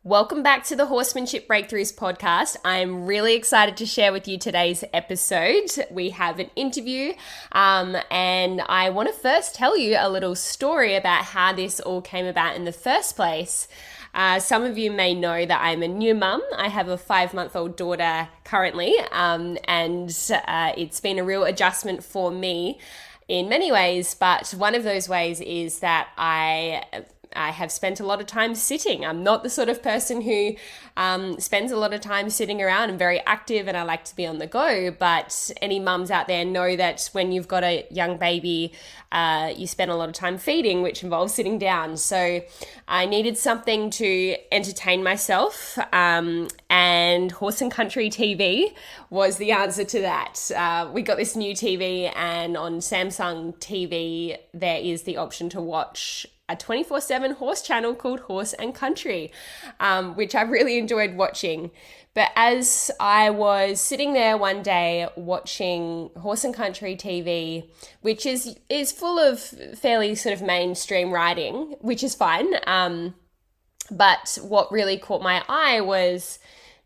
Welcome back to the Horsemanship Breakthroughs podcast. I'm really excited to share with you today's episode. We have an interview, and I want to first tell you a little story about how this all came about in the first place. Some of you may know that I'm a new mum. I have a 5-month-old daughter currently, and it's been a real adjustment for me in many ways, but one of those ways is that I have spent a lot of time sitting. I'm not the sort of person who spends a lot of time sitting around. I'm very active and I like to be on the go, but any mums out there know that when you've got a young baby, you spend a lot of time feeding, which involves sitting down. So I needed something to entertain myself, and Horse and Country TV was the answer to that. We got this new TV, and on Samsung TV, there is the option to watch a 24/7 horse channel called Horse and Country, which I really enjoyed watching. But as I was sitting there one day watching Horse and Country TV, which is full of fairly sort of mainstream writing, which is fine. But what really caught my eye was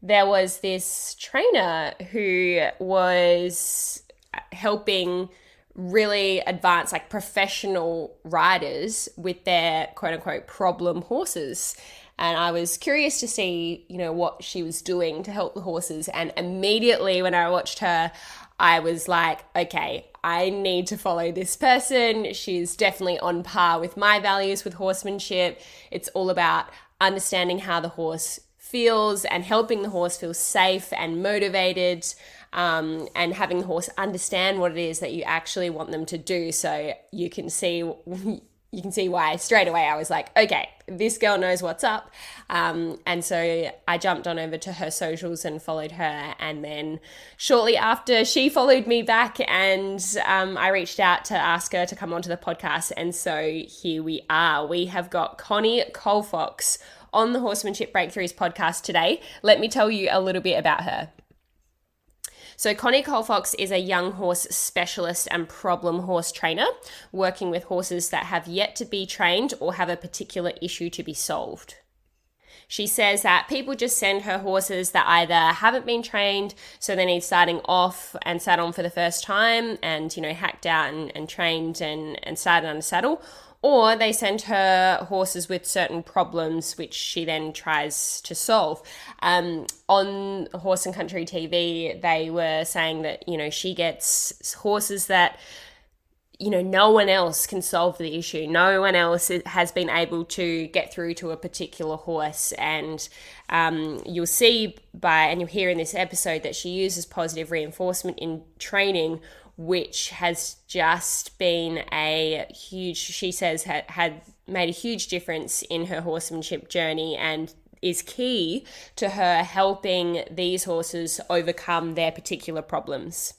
there was this trainer who was helping really advanced, like professional riders with their quote unquote problem horses. And I was curious to see, what she was doing to help the horses. And immediately when I watched her, I was like, okay, I need to follow this person. She's definitely on par with my values with horsemanship. It's all about understanding how the horse feels and helping the horse feel safe and motivated, and having the horse understand what it is that you actually want them to do. So you can see why straight away I was like, okay, this girl knows what's up. And so I jumped on over to her socials and followed her. And then shortly after, she followed me back, and I reached out to ask her to come onto the podcast. And so here we are. We have got Connie Colfox on the Horsemanship Breakthroughs podcast today. Let me tell you a little bit about her. So Connie Colfox is a young horse specialist and problem horse trainer working with horses that have yet to be trained or have a particular issue to be solved. She says that people just send her horses that either haven't been trained, so they need starting off and sat on for the first time and, hacked out and trained and started on a saddle, or they send her horses with certain problems which she then tries to solve. On Horse and Country TV, they were saying that, she gets horses that, no one else can solve the issue. No one else has been able to get through to a particular horse. And you'll see and you'll hear in this episode that she uses positive reinforcement in training, which has just been she says, had made a huge difference in her horsemanship journey and is key to her helping these horses overcome their particular problems.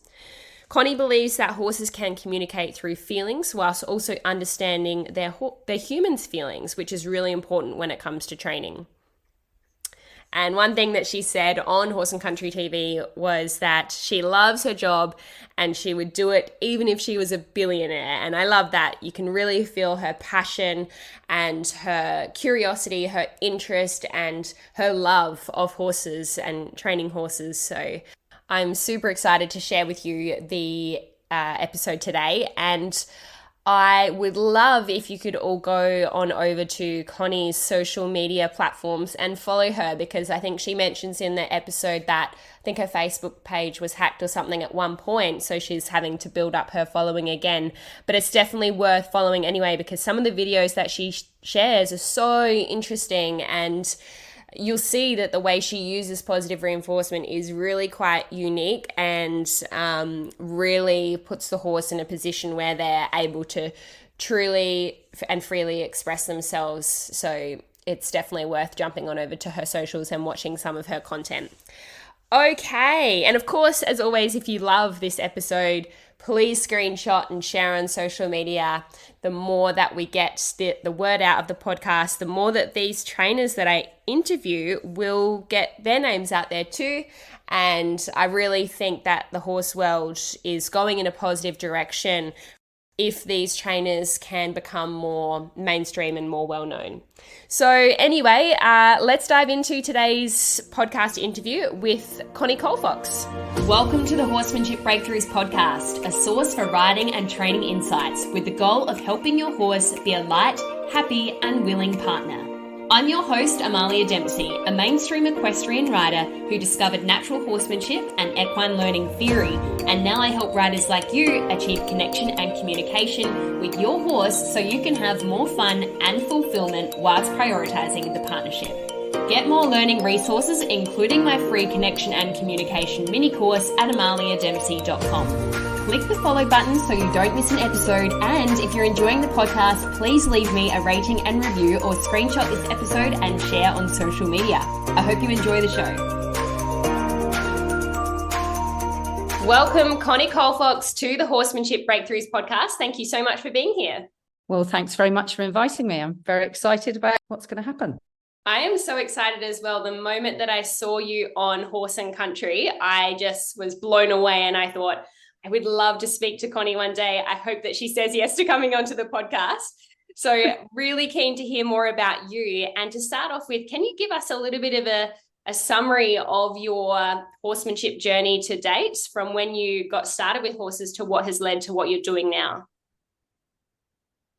Connie believes that horses can communicate through feelings whilst also understanding their humans' feelings, which is really important when it comes to training. And one thing that she said on Horse and Country TV was that she loves her job and she would do it even if she was a billionaire. And I love that. You can really feel her passion and her curiosity, her interest, and her love of horses and training horses. So I'm super excited to share with you the episode today. And I would love if you could all go on over to Connie's social media platforms and follow her, because I think she mentions in the episode that I think her Facebook page was hacked or something at one point, so she's having to build up her following again. But it's definitely worth following anyway, because some of the videos that she shares are so interesting, and you'll see that the way she uses positive reinforcement is really quite unique and really puts the horse in a position where they're able to truly and freely express themselves. So it's definitely worth jumping on over to her socials and watching some of her content. Okay, and of course, as always, if you love this episode, please screenshot and share on social media. The more that we get the word out of the podcast, the more that these trainers that I interview will get their names out there too. And I really think that the horse world is going in a positive direction if these trainers can become more mainstream and more well known. So, anyway, let's dive into today's podcast interview with Connie Colfox. Welcome to the Horsemanship Breakthroughs podcast, a source for riding and training insights with the goal of helping your horse be a light, happy, and willing partner. I'm your host, Amalia Dempsey, a mainstream equestrian rider who discovered natural horsemanship and equine learning theory, and now I help riders like you achieve connection and communication with your horse so you can have more fun and fulfillment whilst prioritizing the partnership. Get more learning resources, including my free connection and communication mini course at amaliadempsey.com. Click the follow button so you don't miss an episode, and if you're enjoying the podcast, please leave me a rating and review or screenshot this episode and share on social media. I hope you enjoy the show. Welcome, Connie Colfox, to the Horsemanship Breakthroughs podcast. Thank you so much for being here. Well, thanks very much for inviting me. I'm very excited about what's going to happen. I am so excited as well. The moment that I saw you on Horse and Country, I just was blown away, and I thought, I would love to speak to Connie one day. I hope that she says yes to coming onto the podcast. So really keen to hear more about you. And to start off with, can you give us a little bit of a summary of your horsemanship journey to date, from when you got started with horses to what has led to what you're doing now?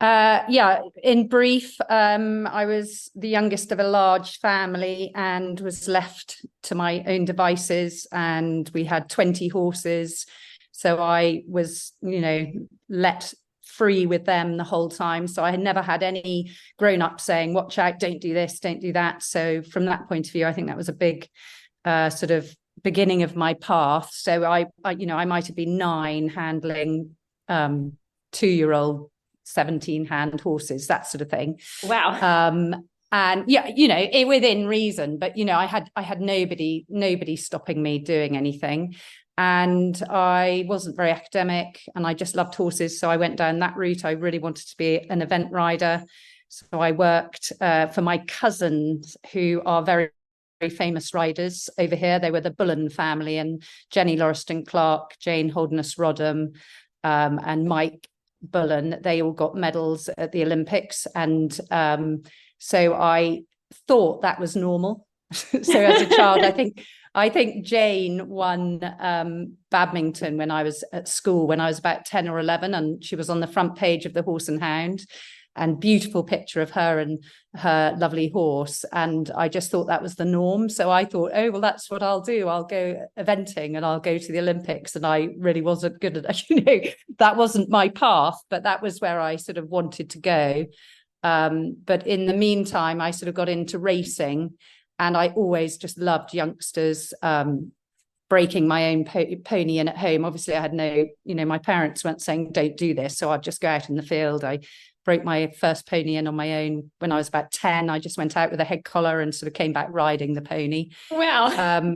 In brief, I was the youngest of a large family and was left to my own devices, and we had 20 horses. So I was, let free with them the whole time. So I had never had any grown-up saying, watch out, don't do this, don't do that. So from that point of view, I think that was a big sort of beginning of my path. So I might have been 9 handling 2-year-old 17-hand horses, that sort of thing. Wow. And within reason, but I had nobody stopping me doing anything. And I wasn't very academic, and I just loved horses. So I went down that route. I really wanted to be an event rider. So I worked for my cousins, who are very, very famous riders over here. They were the Bullen family, and Jenny Lauriston Clark, Jane Holderness Rodham, and Mike Bullen. They all got medals at the Olympics. And so I thought that was normal. So as a child, I think Jane won badminton when I was at school, when I was about 10 or 11, and she was on the front page of the Horse and Hound, and beautiful picture of her and her lovely horse. And I just thought that was the norm. So I thought, oh, well, that's what I'll do. I'll go eventing and I'll go to the Olympics. And I really wasn't good at that. That wasn't my path, but that was where I sort of wanted to go. But in the meantime, I sort of got into racing. And I always just loved youngsters, breaking my own pony in at home. Obviously, I had my parents weren't saying, don't do this. So I'd just go out in the field. I broke my first pony in on my own when I was about 10. I just went out with a head collar and sort of came back riding the pony. Wow.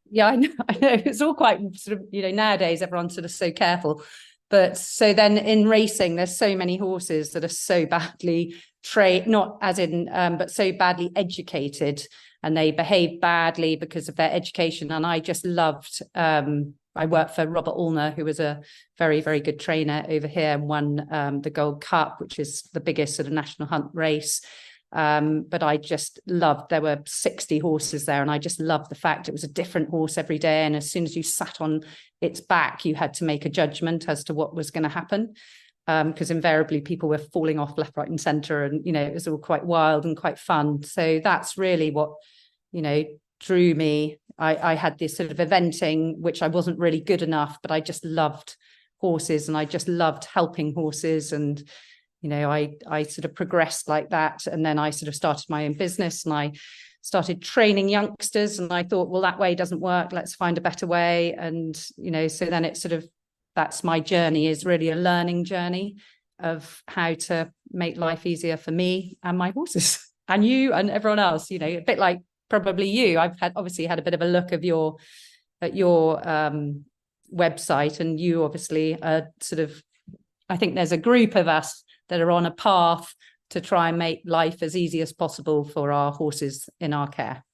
Yeah, I know. It's all quite sort of, nowadays everyone's sort of so careful. But so then in racing, there's so many horses that are so badly trained, not as in, but so badly educated, and they behave badly because of their education. And I just loved, I worked for Robert Ulner, who was a very, very good trainer over here, and won the Gold Cup, which is the biggest sort of national hunt race. But I just loved, there were 60 horses there, and I just loved the fact it was a different horse every day. And as soon as you sat on its back, you had to make a judgment as to what was going to happen. Because invariably people were falling off left, right, and centre, and it was all quite wild and quite fun. So that's really what drew me. I had this sort of eventing, which I wasn't really good enough, but I just loved horses, and I just loved helping horses. And I sort of progressed like that, and then I sort of started my own business, and I started training youngsters, and I thought, well, that way doesn't work, let's find a better way. And so then it sort of, that's my journey, is really a learning journey of how to make life easier for me and my horses and you and everyone else. A bit like probably you. I've obviously had a bit of a look at your website, and you obviously are sort of, I think there's a group of us that are on a path to try and make life as easy as possible for our horses in our care.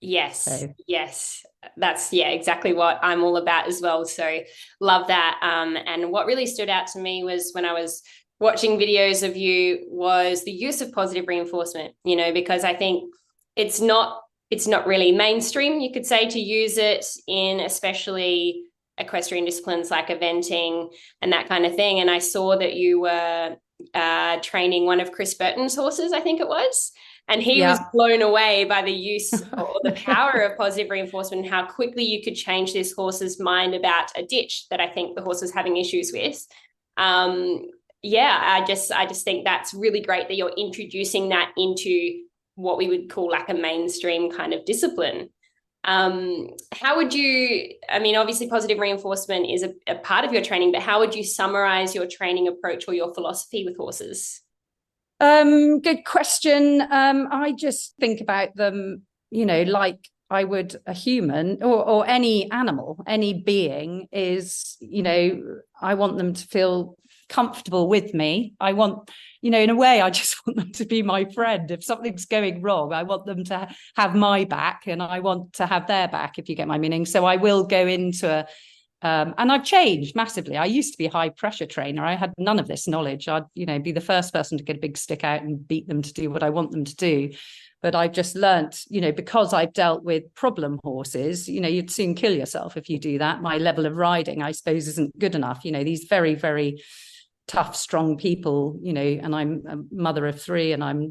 Yes, So yes. That's yeah, exactly what I'm all about as well. So love that. And what really stood out to me was when I was watching videos of you was the use of positive reinforcement, you know, because I think it's not it's not really mainstream, you could say, to use it in especially equestrian disciplines like eventing and that kind of thing. And I saw that you were training one of Chris Burton's horses, I think it was. And he was yeah. blown away by the use or the power of positive reinforcement and how quickly you could change this horse's mind about a ditch that I think the horse was having issues with. Um, yeah, I just think that's really great that you're introducing that into what we would call like a mainstream kind of discipline. How would you, I mean, obviously positive reinforcement is a part of your training, but how would you summarize your training approach or your philosophy with horses? Good question. I just think about them, like I would a human or any animal, any being is, I want them to feel comfortable with me. I want, in a way, I just want them to be my friend. If something's going wrong, I want them to have my back and I want to have their back, if you get my meaning. So I will go into and I've changed massively. I used to be a high pressure trainer. I had none of this knowledge. I'd, be the first person to get a big stick out and beat them to do what I want them to do. But I just learnt, because I've dealt with problem horses, you'd soon kill yourself if you do that. My level of riding, I suppose, isn't good enough. These very, very tough, strong people, and I'm a mother of three and I'm,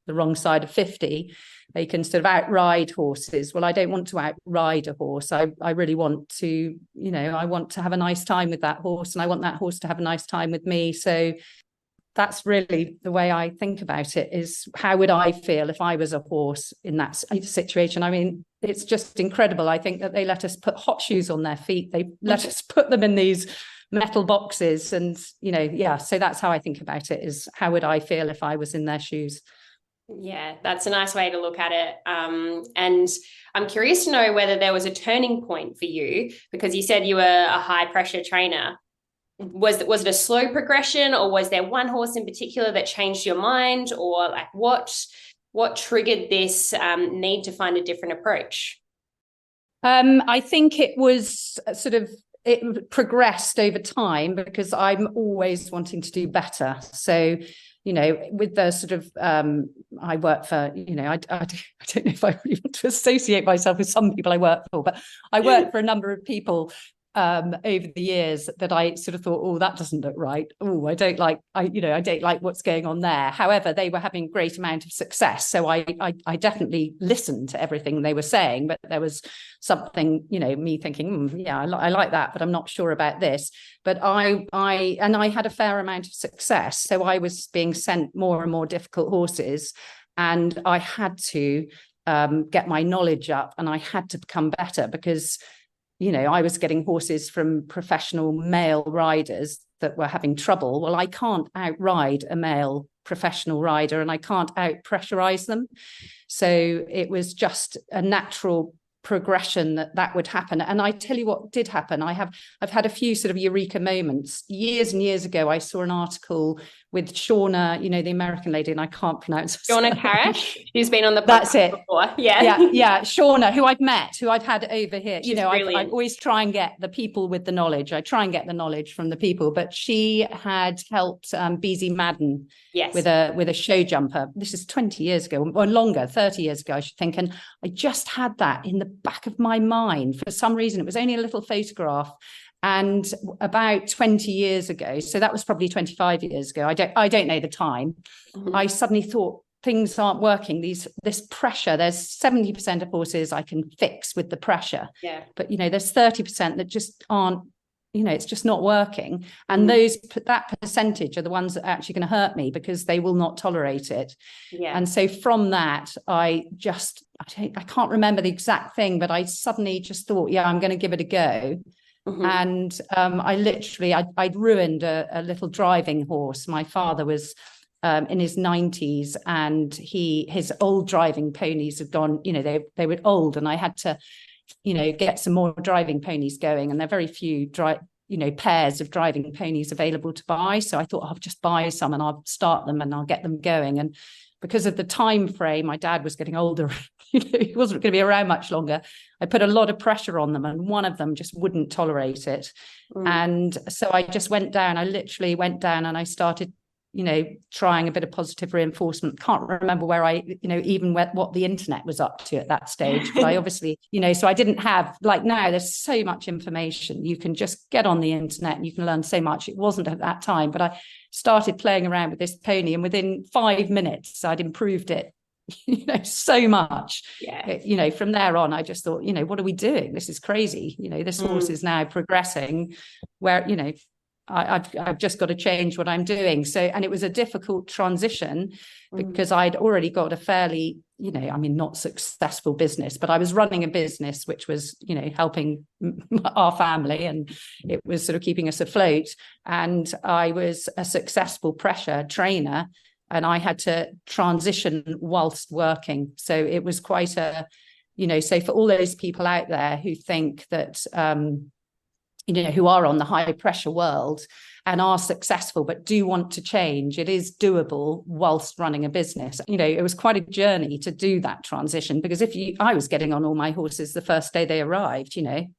the wrong side of 50. They can sort of outride horses. Well, I don't want to outride a horse. I really want to, I want to have a nice time with that horse and I want that horse to have a nice time with me. So that's really the way I think about it, is how would I feel if I was a horse in that situation? I mean, it's just incredible. I think that they let us put hot shoes on their feet. They let us put them in these metal boxes and, so that's how I think about it, is how would I feel if I was in their shoes? Yeah, that's a nice way to look at it. And I'm curious to know whether there was a turning point for you, because you said you were a high pressure trainer. Was it a slow progression, or was there one horse in particular that changed your mind, or like what triggered this need to find a different approach? I think it was it progressed over time because I'm always wanting to do better. So, with the sort of, I work for, I don't know if I really want to associate myself with some people I work for, but I work for a number of people over the years that I sort of thought, oh, that doesn't look right. Oh, I don't like what's going on there. However, they were having a great amount of success. So I definitely listened to everything they were saying, but there was something, me thinking, yeah, I like that, but I'm not sure about this. But I had a fair amount of success. So I was being sent more and more difficult horses, and I had to get my knowledge up and I had to become better because I was getting horses from professional male riders that were having trouble. Well, I can't outride a male professional rider and I can't out pressurize them. So it was just a natural progression that would happen. And I tell you what did happen. I've had a few sort of eureka moments. Years and years ago, I saw an article with Shauna, the American lady, and I can't pronounce her. Shauna Karash, who's been on the podcast That's it. before. Yeah. Yeah. Shauna, who I've had over here. She's I always try and get the people with the knowledge. I try and get the knowledge from the people, but she had helped BZ Madden with a show jumper. This is 20 years ago or longer, 30 years ago, I should think. And I just had that in the back of my mind for some reason. It was only a little photograph. And about 20 years ago, so that was probably 25 years ago, I don't know the time, I suddenly thought, things aren't working. This pressure, there's 70% of horses I can fix with the pressure. Yeah. But there's 30% that just aren't, it's just not working. And that percentage are the ones that are actually going to hurt me because they will not tolerate it. Yeah. And so from that, I can't remember the exact thing, but I suddenly just thought, yeah, I'm going to give it a go. And I'd ruined a little driving horse. My father was in his 90s and his old driving ponies had gone, they were old, and I had to, get some more driving ponies going, and there are very few pairs of driving ponies available to buy. So I thought I'll just buy some and I'll start them and I'll get them going. And because of the time frame, my dad was getting older he wasn't going to be around much longer. I put a lot of pressure on them, and one of them just wouldn't tolerate it. And so I just went down. I literally went down and I started, trying a bit of positive reinforcement. Can't remember where even what the internet was up to at that stage. But I obviously, so I didn't have, like now, there's so much information. You can just get on the internet and you can learn so much. It wasn't at that time, but I started playing around with this pony, and within 5 minutes, I'd improved it so much. From there on, I just thought, what are we doing? This is crazy. This horse is now progressing where, I've just got to change what I'm doing. So, and it was a difficult transition because I'd already got a fairly, not successful business, but I was running a business which was, helping our family, and it was sort of keeping us afloat. And I was a successful pressure trainer, and I had to transition whilst working. So it was quite a, so for all those people out there who think that, who are on the high pressure world and are successful, but do want to change, it is doable whilst running a business. It was quite a journey to do that transition, because I was getting on all my horses the first day they arrived, and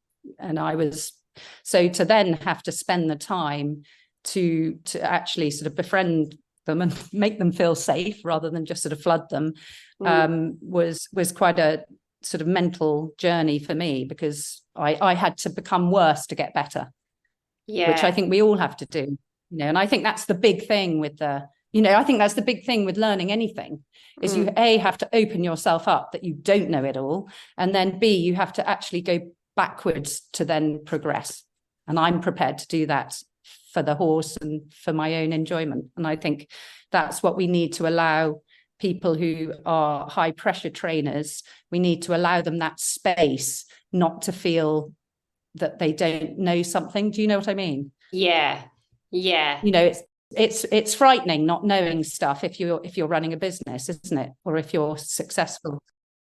so to then have to spend the time to actually sort of befriend them and make them feel safe rather than just sort of flood them, was quite a sort of mental journey for me, because I had to become worse to get better, which I think we all have to do, and I think that's the big thing with learning anything, is you have to open yourself up that you don't know it all, and then B, you have to actually go backwards to then progress. And I'm prepared to do that for the horse and for my own enjoyment. And I think that's what we need to allow people who are high pressure trainers. We need to allow them that space, not to feel that they don't know something. Do you know what I mean? Yeah. It's frightening not knowing stuff if you're running a business, isn't it? Or if you're successful.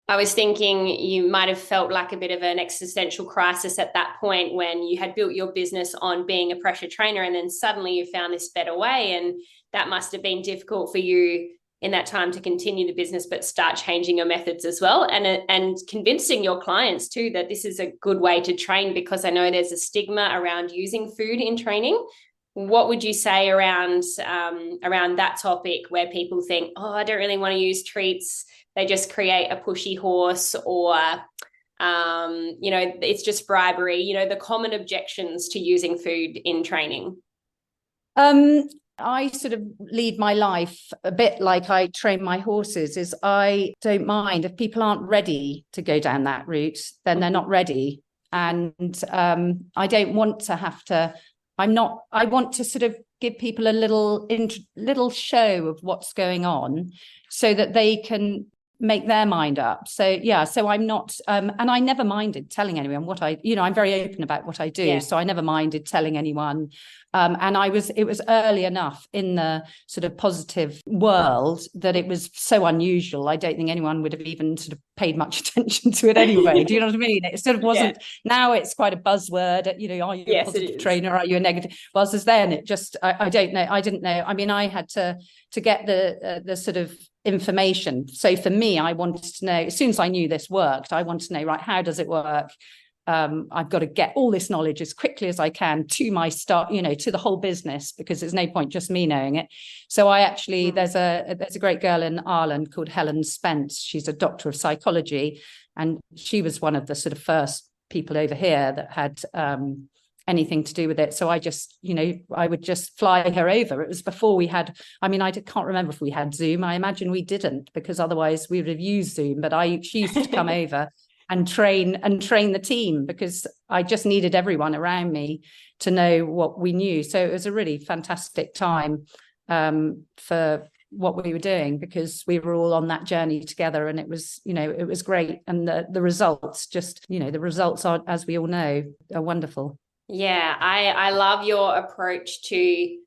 I was thinking you might have felt like a bit of an existential crisis at that point, when you had built your business on being a pressure trainer, and then suddenly you found this better way. And that must have been difficult for you in that time to continue the business, but start changing your methods as well. And convincing your clients too, that this is a good way to train, because I know there's a stigma around using food in training. What would you say around that topic, where people think, oh, I don't really want to use treats, they just create a pushy horse, or it's just bribery, the common objections to using food in training? I sort of lead my life a bit like I train my horses, is I don't mind if people aren't ready to go down that route, then they're not ready. And I don't want to have to, I want to sort of give people a little show of what's going on, so that they can make their mind up. So I'm not, and I never minded telling anyone what I'm very open about what I do. Yeah. So I never minded telling anyone. And it was early enough in the sort of positive world that it was so unusual. I don't think anyone would have even sort of paid much attention to it anyway. Do you know what I mean? It sort of wasn't, now it's quite a buzzword, are you a positive trainer? Are you a negative? Versus then it just, I don't know. I didn't know. I mean, I had to get the sort of information. So for me, I wanted to know, as soon as I knew this worked, I wanted to know, right, how does it work? I've got to get all this knowledge as quickly as I can to my start, to the whole business, because there's no point just me knowing it. So I actually, there's a great girl in Ireland called Helen Spence. She's a doctor of psychology, and she was one of the sort of first people over here that had anything to do with it. So I just, I would just fly her over. It was before we had, I can't remember if we had Zoom. I imagine we didn't, because otherwise we would have used Zoom. But she used to come over and train the team, because I just needed everyone around me to know what we knew. So it was a really fantastic time for what we were doing, because we were all on that journey together, and it was great. And the results the results are, as we all know, are wonderful. Yeah, I love your approach to,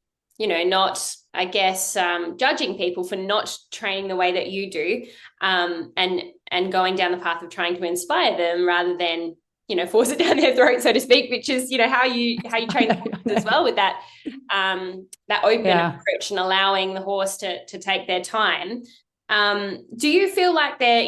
not, I guess, judging people for not training the way that you do, and going down the path of trying to inspire them rather than, force it down their throat, so to speak, which is, how you train the horse as well, with that open approach and allowing the horse to take their time. Do you feel like there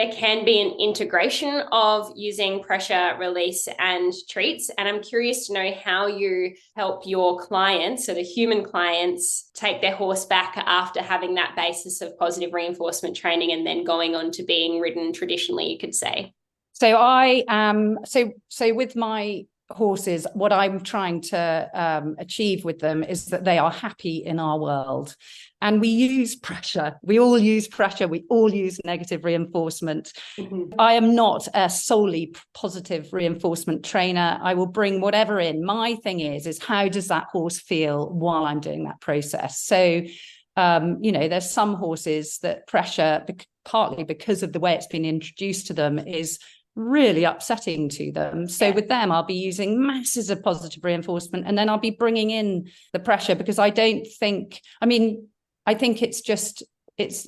there can be an integration of using pressure, release, and treats. And I'm curious to know how you help your clients, so the human clients, take their horse back after having that basis of positive reinforcement training and then going on to being ridden traditionally, you could say. So I am so with my horses, what I'm trying to achieve with them is that they are happy in our world. And we use pressure. We all use pressure. We all use negative reinforcement. Mm-hmm. I am not a solely positive reinforcement trainer. I will bring whatever in. My thing is how does that horse feel while I'm doing that process? So, there's some horses that pressure, partly because of the way it's been introduced to them, is really upsetting to them. So with them, I'll be using masses of positive reinforcement, and then I'll be bringing in the pressure, because I think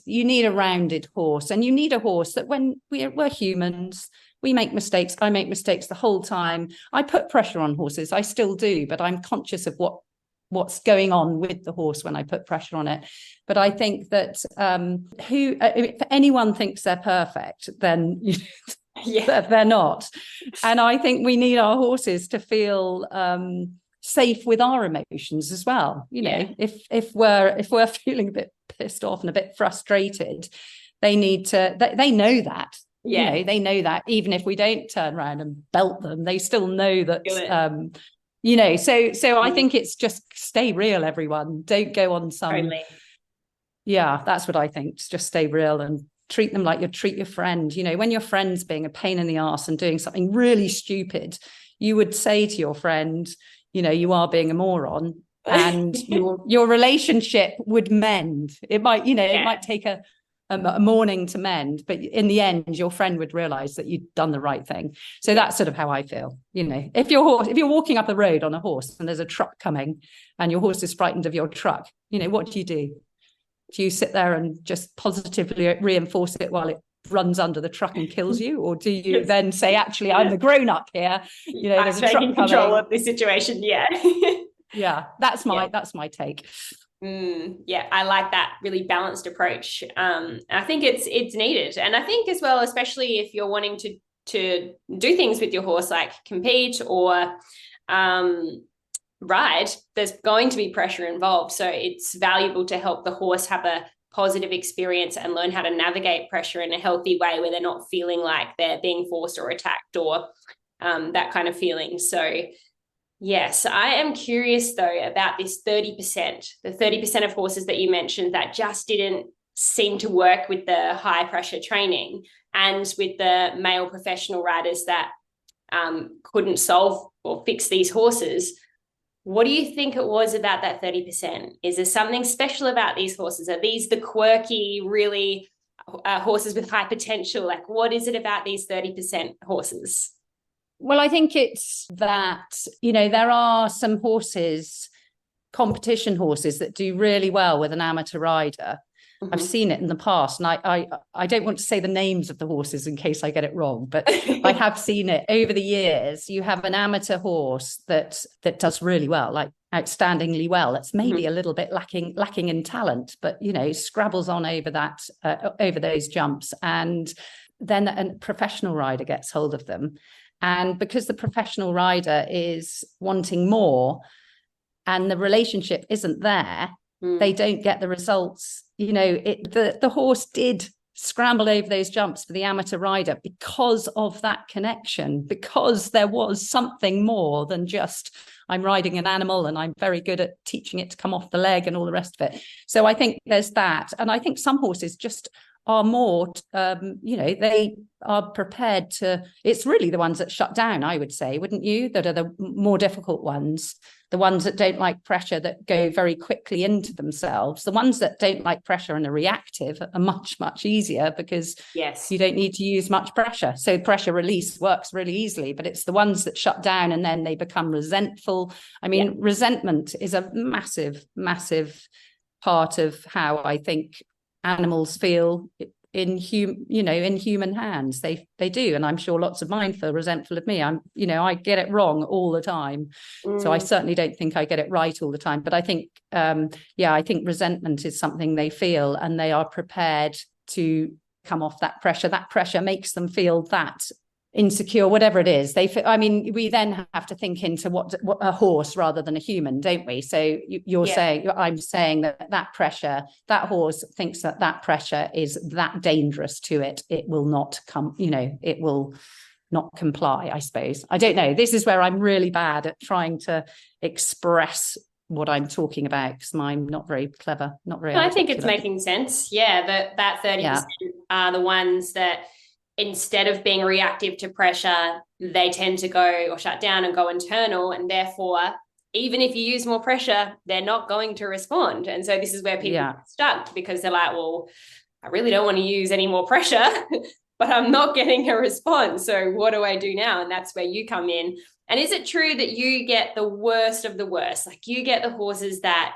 you need a rounded horse, and you need a horse that when we're humans, we make mistakes. I make mistakes the whole time. I put pressure on horses. I still do, but I'm conscious of what's going on with the horse when I put pressure on it. But I think that if anyone thinks they're perfect, then they're not. And I think we need our horses to feel safe with our emotions as well. If we're feeling a bit pissed off and a bit frustrated, they need to. They know that. Yeah. They know that even if we don't turn around and belt them, they still know that. So I think it's just stay real, everyone. Don't go on some. Totally. Yeah, that's what I think. Just stay real and treat them like you treat your friend. When your friend's being a pain in the arse and doing something really stupid, you would say to your friend, you are being a moron, and your relationship would mend. It might, it might take a morning to mend, but in the end, your friend would realize that you'd done the right thing. So that's sort of how I feel. If you're walking up the road on a horse and there's a truck coming and your horse is frightened of your truck, what do? Do you sit there and just positively reinforce it while it runs under the truck and kills you? Or do you then say, actually, I'm the grown up here, there's a truck coming. Control of this situation. Yeah, that's my take. Yeah, I like that really balanced approach. I think it's needed. And I think as well, especially if you're wanting to do things with your horse, like compete or ride, there's going to be pressure involved. So it's valuable to help the horse have a positive experience and learn how to navigate pressure in a healthy way, where they're not feeling like they're being forced or attacked or that kind of feeling. So yes, I am curious though about this 30%, the 30% of horses that you mentioned that just didn't seem to work with the high pressure training, and with the male professional riders that couldn't solve or fix these horses. What do you think it was about that 30%? Is there something special about these horses? Are these the quirky, really horses with high potential? Like, what is it about these 30% horses? Well, I think it's that, there are some horses, competition horses, that do really well with an amateur rider. Mm-hmm. I've seen it in the past, and I don't want to say the names of the horses in case I get it wrong, but I have seen it over the years. You have an amateur horse that does really well, like outstandingly well. It's maybe a little bit lacking in talent, but scrabbles on over those jumps, and then a professional rider gets hold of them. And because the professional rider is wanting more and the relationship isn't there, they don't get the results. The horse did scramble over those jumps for the amateur rider because of that connection, because there was something more than just, I'm riding an animal and I'm very good at teaching it to come off the leg and all the rest of it. So I think there's that. And I think some horses just are more, they are prepared to, it's really the ones that shut down, I would say, wouldn't you? That are the more difficult ones, the ones that don't like pressure, that go very quickly into themselves. The ones that don't like pressure and are reactive are much, much easier, because you don't need to use much pressure. So pressure release works really easily, but it's the ones that shut down and then they become resentful. I mean, resentment is a massive, massive part of how I think animals feel in human hands. They do, and I'm sure lots of mine feel resentful of me. I get it wrong all the time, so I certainly don't think I get it right all the time. But I think I think resentment is something they feel, and they are prepared to come off that pressure makes them feel that insecure, whatever it is. We then have to think into what a horse rather than a human, don't we? So I'm saying that pressure, that horse thinks that pressure is that dangerous to it. It will not come, it will not comply, I suppose. I don't know. This is where I'm really bad at trying to express what I'm talking about, because I'm not very clever, not very articulate. I think it's making sense. Yeah, that 30% are the ones that, instead of being reactive to pressure, they tend to go or shut down and go internal. And therefore, even if you use more pressure, they're not going to respond. And so this is where people get stuck, because they're like, well, I really don't want to use any more pressure, but I'm not getting a response. So what do I do now? And that's where you come in. And is it true that you get the worst of the worst? Like, you get the horses that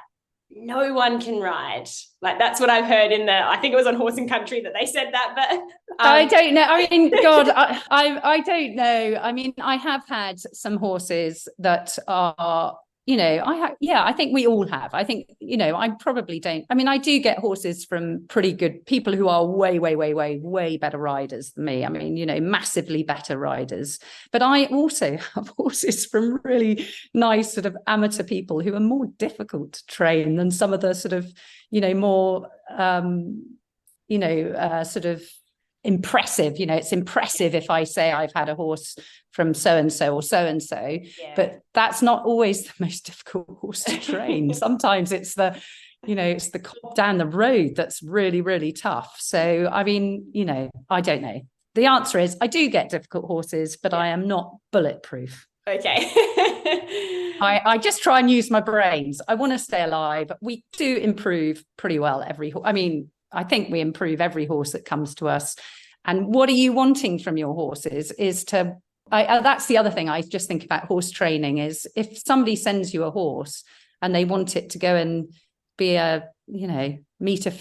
no one can ride? Like, that's what I've heard I think it was on Horse and Country that they said that, but I don't know. I mean, God, I don't know. I mean, I have had some horses that are, I think we all have. I think, I probably don't. I mean, I do get horses from pretty good people who are way, way, way, way, way better riders than me. I mean, massively better riders. But I also have horses from really nice sort of amateur people who are more difficult to train than some of the sort of, more, sort of impressive. It's impressive if I say I've had a horse from so-and-so or so-and-so, but that's not always the most difficult horse to train. Sometimes it's it's the cop down the road that's really, really tough. So, I mean, I don't know. The answer is I do get difficult horses, but I am not bulletproof. Okay. I just try and use my brains. I want to stay alive. We do improve pretty well I think we improve every horse that comes to us. And what are you wanting from your horses that's the other thing I just think about horse training, is if somebody sends you a horse and they want it to go and be a, meter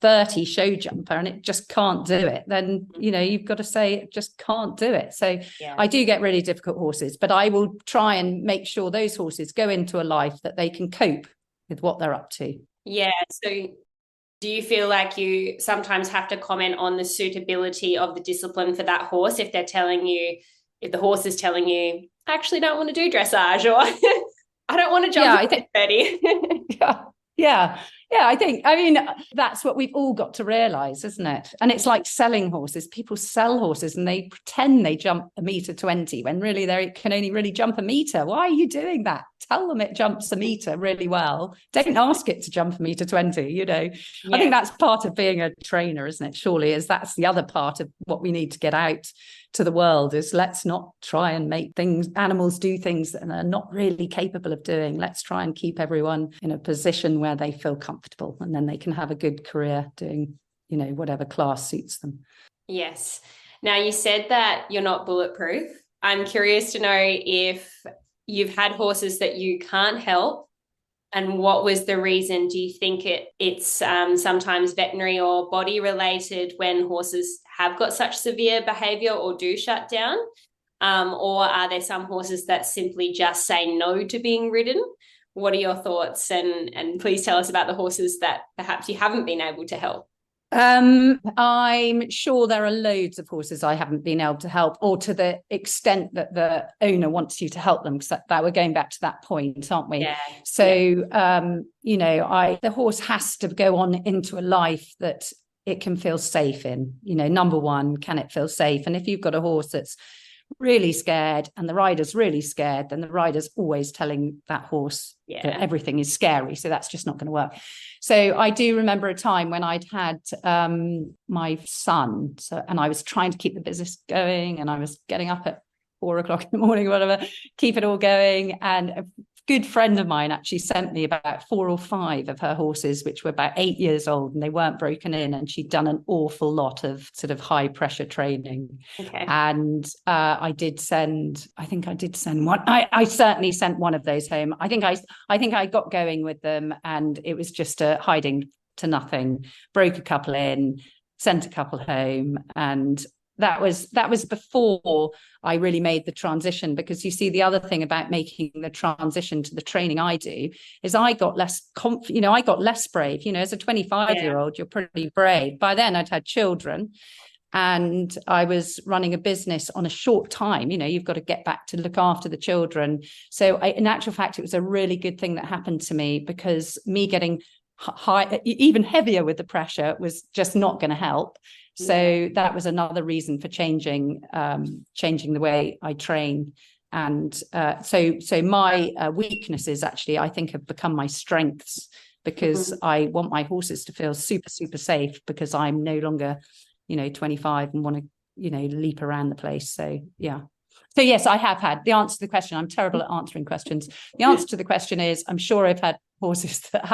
30 show jumper and it just can't do it, then, you've got to say it just can't do it. So I do get really difficult horses, but I will try and make sure those horses go into a life that they can cope with what they're up to. Yeah. So do you feel like you sometimes have to comment on the suitability of the discipline for that horse if the horse is telling you, I actually don't want to do dressage, or I don't want to jump I think 30? I think, that's what we've all got to realize, isn't it? And it's like selling horses. People sell horses and they pretend they jump 1.20 m when really they can only really jump 1 meter. Why are you doing that? Tell them it jumps 1 meter really well. Don't ask it to jump 1.20 m, I think that's part of being a trainer, isn't it? Surely, that's the other part of what we need to get out to the world, is let's not try and make animals do things that they're not really capable of doing. Let's try and keep everyone in a position where they feel comfortable, and then they can have a good career doing, whatever class suits them. Yes. Now, you said that you're not bulletproof. I'm curious to know if you've had horses that you can't help, and what was the reason? Do you think it's sometimes veterinary or body related when horses have got such severe behaviour or do shut down? Or are there some horses that simply just say no to being ridden? What are your thoughts? And please tell us about the horses that perhaps you haven't been able to help. I'm sure there are loads of horses I haven't been able to help, or to the extent that the owner wants you to help them, because that we're going back to that point, aren't we? Yeah. So, the horse has to go on into a life that it can feel safe in. Number one, can it feel safe? And if you've got a horse that's really scared and the rider's really scared, then the rider's always telling that horse that everything is scary. So that's just not going to work. So I do remember a time when I'd had my son, and I was trying to keep the business going, and I was getting up at 4 o'clock in the morning, whatever, keep it all going. And a good friend of mine actually sent me about 4 or 5 of her horses, which were about 8 years old, and they weren't broken in. And she'd done an awful lot of sort of high pressure training. Okay. And I did send one. I certainly sent one of those home. I think I got going with them, and it was just a hiding to nothing. Broke a couple in, sent a couple home, and that was before I really made the transition, because you see, the other thing about making the transition to the training I do is I got less I got less brave. As a 25-year-old, you're pretty brave. By then I'd had children and I was running a business on a short time. You've got to get back to look after the children. So in actual fact, it was a really good thing that happened to me, because me getting high, even heavier with the pressure, was just not going to help. So that was another reason for changing the way I train. And so my weaknesses, actually, I think, have become my strengths, because I want my horses to feel super, super safe, because I'm no longer 25 and want to leap around the place. So yes, I have had. The answer to the question, I'm terrible at answering questions. The answer to the question is, I'm sure I've had horses that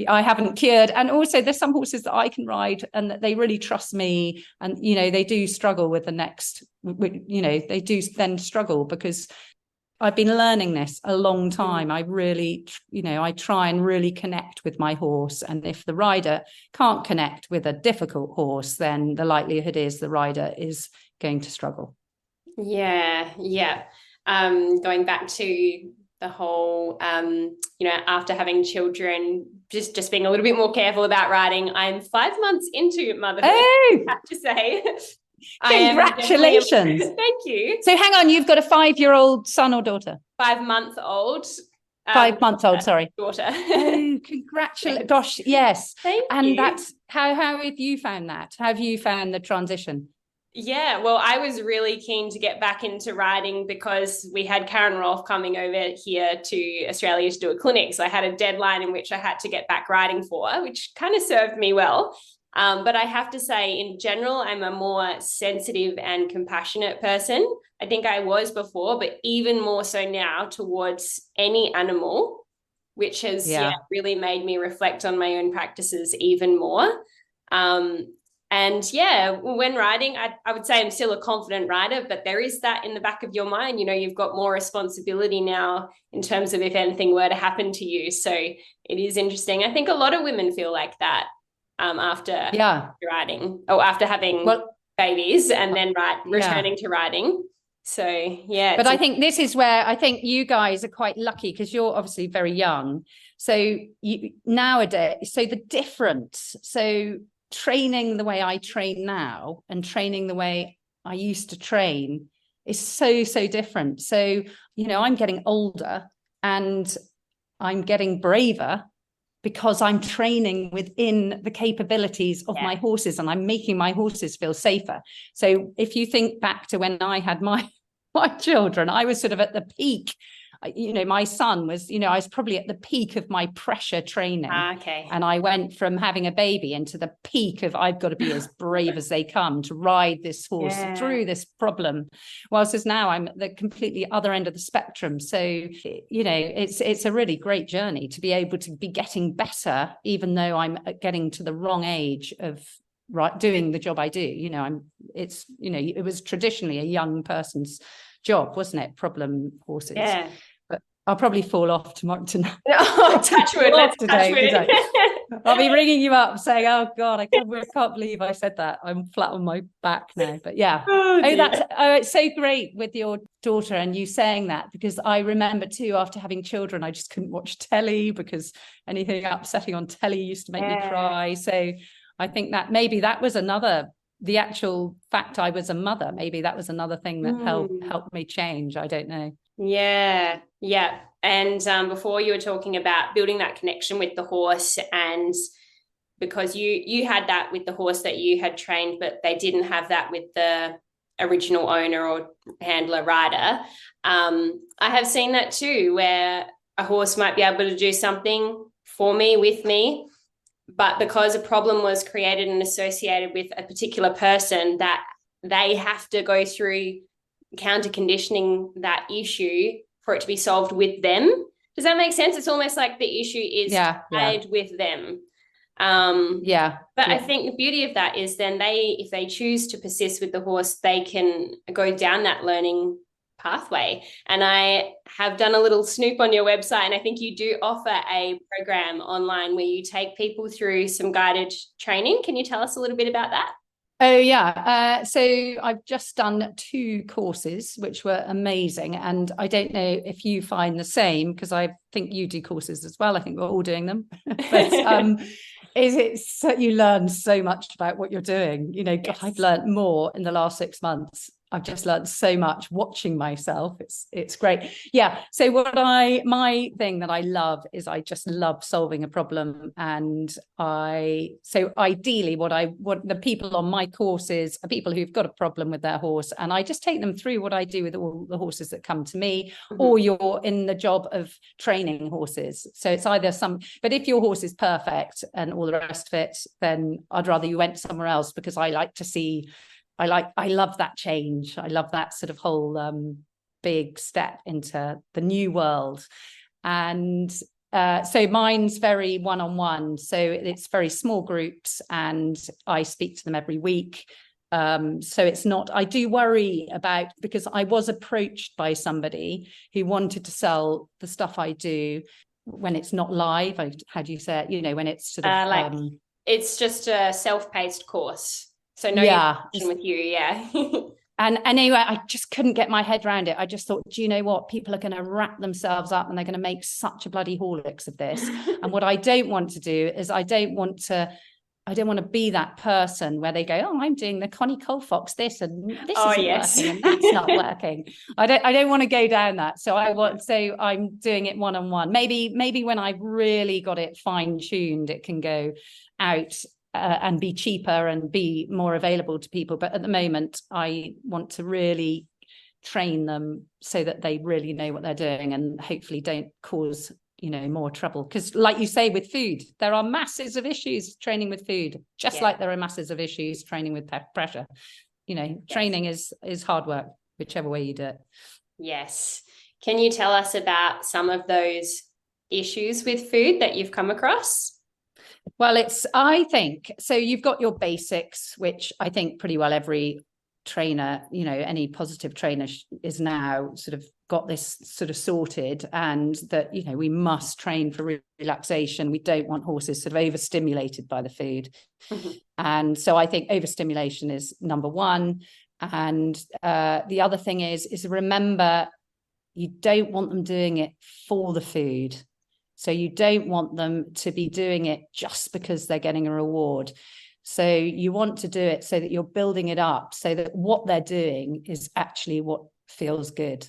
I haven't cured. And also there's some horses that I can ride and that they really trust me, and they do struggle with the next, they do then struggle, because I've been learning this a long time. I really, I try and really connect with my horse. And if the rider can't connect with a difficult horse, then the likelihood is the rider is going to struggle. Yeah. Going back to the whole, after having children, just being a little bit more careful about riding. I'm 5 months into motherhood, I have to say. Congratulations. Thank you. So hang on, you've got a 5-year-old son or daughter? 5-month-old. 5-month-old, sorry. Daughter. Oh, congratulations. Gosh, yes. Thank and you. That's how have you found that? How have you found the transition? Yeah, well, I was really keen to get back into riding because we had Karen Rolfe coming over here to Australia to do a clinic. So I had a deadline in which I had to get back riding for, which kind of served me well. But I have to say, in general, I'm a more sensitive and compassionate person. I think I was before, but even more so now towards any animal, which has really made me reflect on my own practices even more. And when riding, I would say I'm still a confident rider, but there is that in the back of your mind. You've got more responsibility now in terms of if anything were to happen to you. So it is interesting. I think a lot of women feel like that after riding, or after having babies and then returning to riding. So, But I think this is where I think you guys are quite lucky, because you're obviously very young. So nowadays, so the difference, training the way I train now and training the way I used to train is so, so different. So, I'm getting older and I'm getting braver, because I'm training within the capabilities of my horses, and I'm making my horses feel safer. So if you think back to when I had my children, I was sort of at the peak. My son was, I was probably at the peak of my pressure training. And I went from having a baby into the peak of, I've got to be as brave as they come to ride this horse through this problem. Whilst as now I'm at the completely other end of the spectrum. So, it's a really great journey to be able to be getting better, even though I'm getting to the wrong age of doing the job I do. It was traditionally a young person's job, wasn't it? Problem horses. Yeah. But I'll probably fall off tomorrow tonight. Touch wood. Let's touch wood. I'll be ringing you up saying, "Oh God, I can't believe I said that. I'm flat on my back now." But yeah, it's so great with your daughter and you saying that, because I remember too, after having children, I just couldn't watch telly because anything upsetting on telly used to make me cry. So I think that maybe that was the actual fact I was a mother, maybe that was another thing that helped me change. I don't know. Yeah. And before you were talking about building that connection with the horse, and because you had that with the horse that you had trained, but they didn't have that with the original owner or handler rider. I have seen that too, where a horse might be able to do something for me, with me, but because a problem was created and associated with a particular person, that they have to go through counter conditioning that issue for it to be solved with them. Does that make sense? It's almost like the issue is tied with them. But I think the beauty of that is then if they choose to persist with the horse, they can go down that learning pathway. And I have done a little snoop on your website, and I think you do offer a program online where you take people through some guided training. Can you tell us a little bit about that? Oh yeah. So I've just done 2 courses, which were amazing. And I don't know if you find the same, because I think you do courses as well. I think we're all doing them. But is it so, you learn so much about what you're doing. You know, God, Yes. I've learned more in the last 6 months. I've just learned so much watching myself. It's great. Yeah. So my thing that I love is I just love solving a problem. And so ideally what the people on my courses are people who've got a problem with their horse. And I just take them through what I do with all the horses that come to me, or you're in the job of training horses. So it's either but if your horse is perfect and all the rest of it, then I'd rather you went somewhere else, because I like to see, I love that change. I love that sort of whole big step into the new world. And so mine's very one-on-one. So it's very small groups and I speak to them every week. So it's not, I do worry about, because I was approached by somebody who wanted to sell the stuff I do when it's not live. How do you say it? You know, when it's sort of it's just a self-paced course. So no interaction with you, yeah. And anyway, I just couldn't get my head around it. I just thought, do you know what? People are going to wrap themselves up and they're going to make such a bloody horlicks of this. And what I don't want to do is I don't want to be that person where they go, oh, I'm doing the Connie Colfox this and this isn't working and that's not working. I don't want to go down that. So I'm doing it one-on-one. Maybe when I've really got it fine-tuned, it can go out and be cheaper and be more available to people. But at the moment, I want to really train them so that they really know what they're doing and hopefully don't cause, more trouble. Because like you say, with food, there are masses of issues training with food, just like there are masses of issues training with pressure. Training is hard work, whichever way you do it. Yes. Can you tell us about some of those issues with food that you've come across? Well, I think, so you've got your basics, which I think pretty well every trainer, any positive trainer is now sort of got this sort of sorted, and that, we must train for relaxation. We don't want horses sort of overstimulated by the food. And so I think overstimulation is number one. And the other thing is remember, you don't want them doing it for the food. So you don't want them to be doing it just because they're getting a reward. So you want to do it so that you're building it up so that what they're doing is actually what feels good.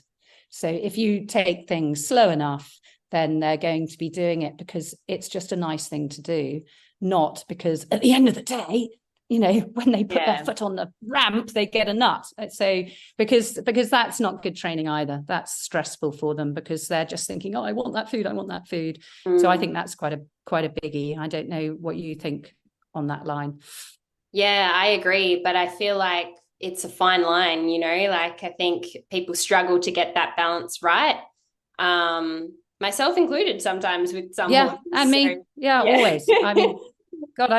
So if you take things slow enough, then they're going to be doing it because it's just a nice thing to do, not because at the end of the day, when they put their foot on the ramp, they get a nut. So because that's not good training either. That's stressful for them because they're just thinking, oh, I want that food. So I think that's quite a biggie. I don't know what you think on that line. Yeah, I agree. But I feel like it's a fine line, like I think people struggle to get that balance right. Myself included sometimes with some horses. And me. Always. I mean, God,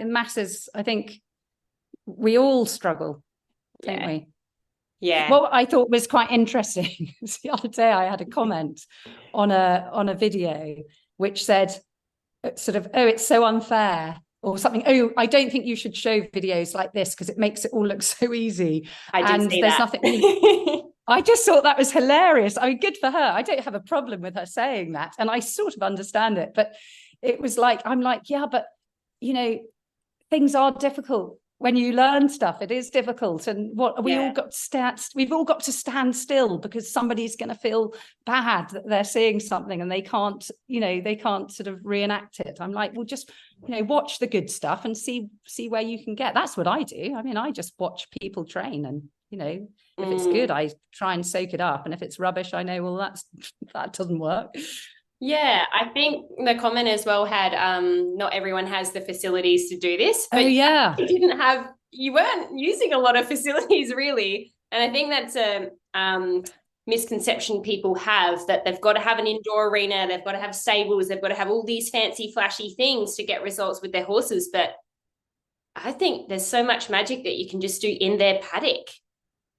masses, I think we all struggle, don't we? Yeah. What I thought was quite interesting was the other day I had a comment on a video which said sort of, oh, it's so unfair, or something. Oh, I don't think you should show videos like this because it makes it all look so easy. Nothing. I just thought that was hilarious. I mean, good for her. I don't have a problem with her saying that. And I sort of understand it, but it was like, I'm like, yeah, but things are difficult. When you learn stuff, it is difficult. And we've all got to stand still because somebody's going to feel bad that they're seeing something and they can't sort of reenact it. I'm like, well, just, watch the good stuff and see where you can get. That's what I do. I mean, I just watch people train and, if it's good, I try and soak it up. And if it's rubbish, I know, well, that doesn't work. Yeah, I think the comment as well had not everyone has the facilities to do this. But you weren't using a lot of facilities really. And I think that's a misconception people have, that they've got to have an indoor arena, they've got to have stables, they've got to have all these fancy, flashy things to get results with their horses. But I think there's so much magic that you can just do in their paddock.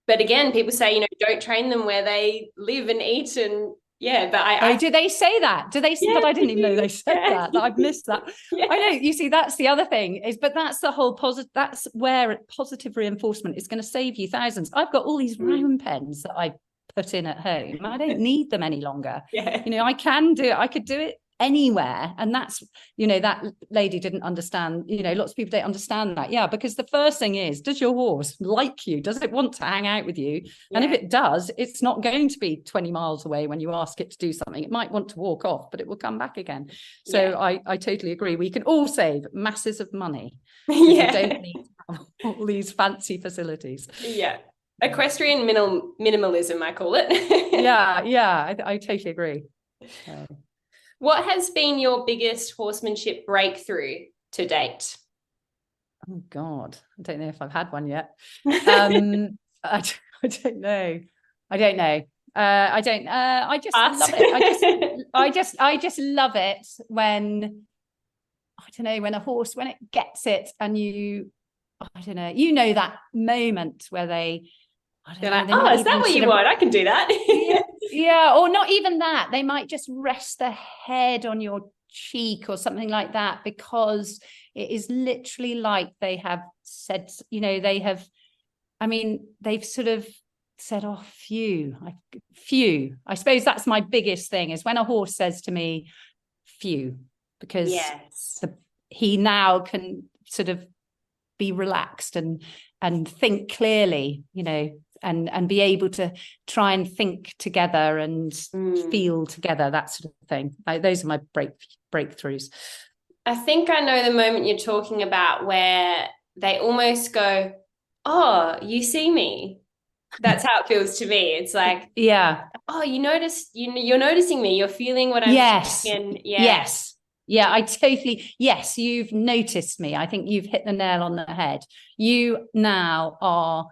But again, people say, don't train them where they live and eat and Yeah, but Oh, do they say that? Do they? yeah, But I they didn't even know do. they said Yeah. that. I've missed that. Yeah. I know. You see, that's the other thing is, but that's the whole positive. That's where positive reinforcement is going to save you thousands. I've got all these round pens that I put in at home. I don't need them any longer. Yeah. You know, I can do it. I could do it anywhere. And that's, you know, that lady didn't understand, you know, lots of people don't understand that. Yeah, because the first thing is, does your horse like you? Does it want to hang out with you? And if it does, it's not going to be 20 miles away when you ask it to do something. It might want to walk off, but it will come back again. So Yeah. I totally agree. We can all save masses of money because you Yeah. don't need to have all these fancy facilities. Yeah. Equestrian minimalism, I call it. I totally agree. What has been your biggest horsemanship breakthrough to date? Oh God, I don't know if I've had one yet. I don't know. I don't know. I don't. I just love it. I just love it when, I don't know, when a horse, when it gets it, and you, I don't know, you know, that moment where they, I don't You're know, like, they oh, might is that even what sort you of, want? I can do that. yeah, or not even that. They might just rest their head on your cheek or something like that, because it is literally like they have said, you know, they have, I mean, they've sort of said, oh, phew. I suppose that's my biggest thing, is when a horse says to me, phew, because Yes. he now can sort of be relaxed and think clearly, you know, and be able to try and think together and feel together, that sort of thing. Those are my breakthroughs. I think I know the moment you're talking about, where they almost go, oh, you see me. That's how it feels to me. It's like, Yeah. oh, you're noticing me. You're feeling what I'm Yes. feeling. And yeah. Yes. Yeah, I totally, yes, you've noticed me. I think you've hit the nail on the head. You now are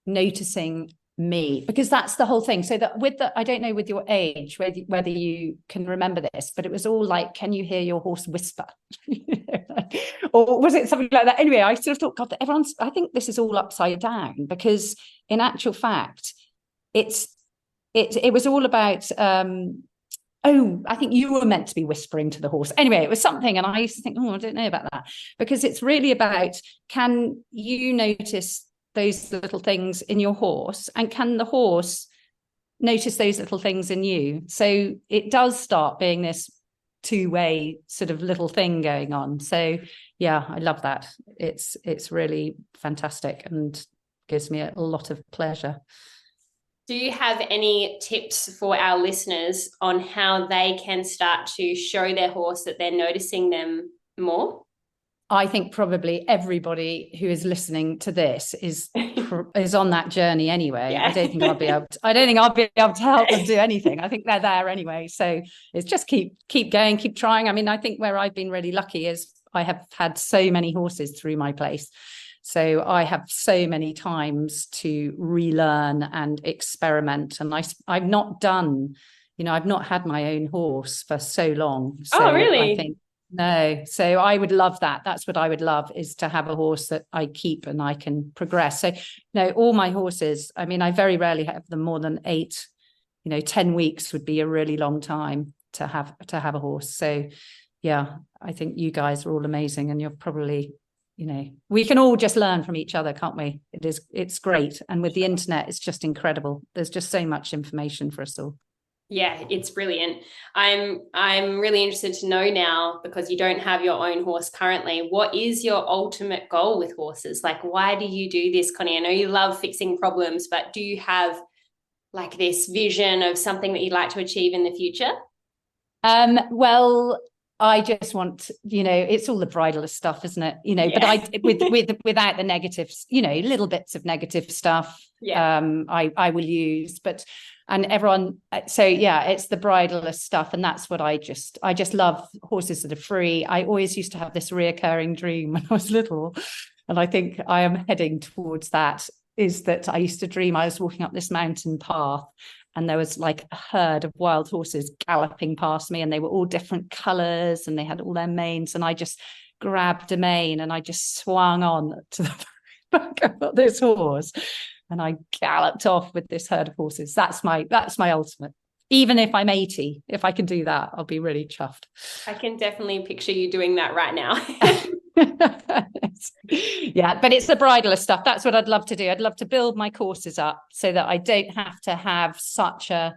noticing me, because that's the whole thing. So that with the, I don't know with your age whether you can remember this, but it was all like, can you hear your horse whisper? Or was it something like that? Anyway, I sort of thought, God, everyone's, I think this is all upside down, because in actual fact, it was all about oh, I think you were meant to be whispering to the horse. Anyway, it was something. And I used to think, oh, I don't know about that. Because it's really about, can you notice those little things in your horse? And can the horse notice those little things in you? So it does start being this two-way sort of little thing going on. So yeah, I love that. It's really fantastic and gives me a lot of pleasure. Do you have any tips for our listeners on how they can start to show their horse that they're noticing them more? I think probably everybody who is listening to this is on that journey anyway. Yeah. I don't think I'll be able to help them do anything. I think they're there anyway. So it's just keep going, keep trying. I mean, I think where I've been really lucky is I have had so many horses through my place. So I have so many times to relearn and experiment. And I've not done, you know, I've not had my own horse for so long. So Oh, really? I think, no. So I would love that. That's what I would love, is to have a horse that I keep and I can progress. So, no, all my horses, I mean, I very rarely have them more than 8, 10 weeks would be a really long time to have a horse. So yeah, I think you guys are all amazing, and you're probably, we can all just learn from each other, can't we? It's great. And with the internet, it's just incredible. There's just so much information for us all. Yeah, it's brilliant. I'm really interested to know now, because you don't have your own horse currently, what is your ultimate goal with horses? Like, why do you do this, Connie? I know you love fixing problems, but do you have like this vision of something that you'd like to achieve in the future? Well, I just want, it's all the bridle stuff, isn't it? Yeah. But without the negatives, little bits of negative stuff, yeah. I will use, and everyone, so yeah, it's the bridleless stuff. And that's what I just love horses that are free. I always used to have this reoccurring dream when I was little, and I think I am heading towards that, is that I used to dream I was walking up this mountain path, and there was like a herd of wild horses galloping past me, and they were all different colors and they had all their manes. And I just grabbed a mane and I just swung on to the back of this horse, and I galloped off with this herd of horses. That's my ultimate even if I'm 80, if I can do that, I'll be really chuffed. I can definitely picture you doing that right now. Yeah, but it's the bridal stuff. That's what I'd love to do. I'd love to build my courses up so that I don't have to have such a,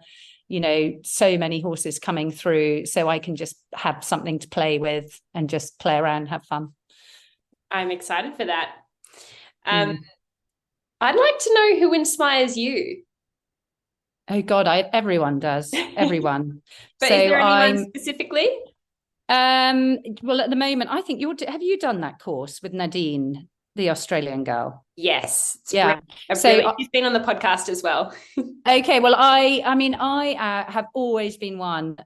so many horses coming through, so I can just have something to play with and just play around, have fun. I'm excited for that. I'd like to know who inspires you. Oh God, everyone does. Everyone. But so is there anyone specifically? Well, at the moment, I think have you done that course with Nadine, the Australian girl? Yes. Yeah. She's been on the podcast as well. Okay. Well, I have always been one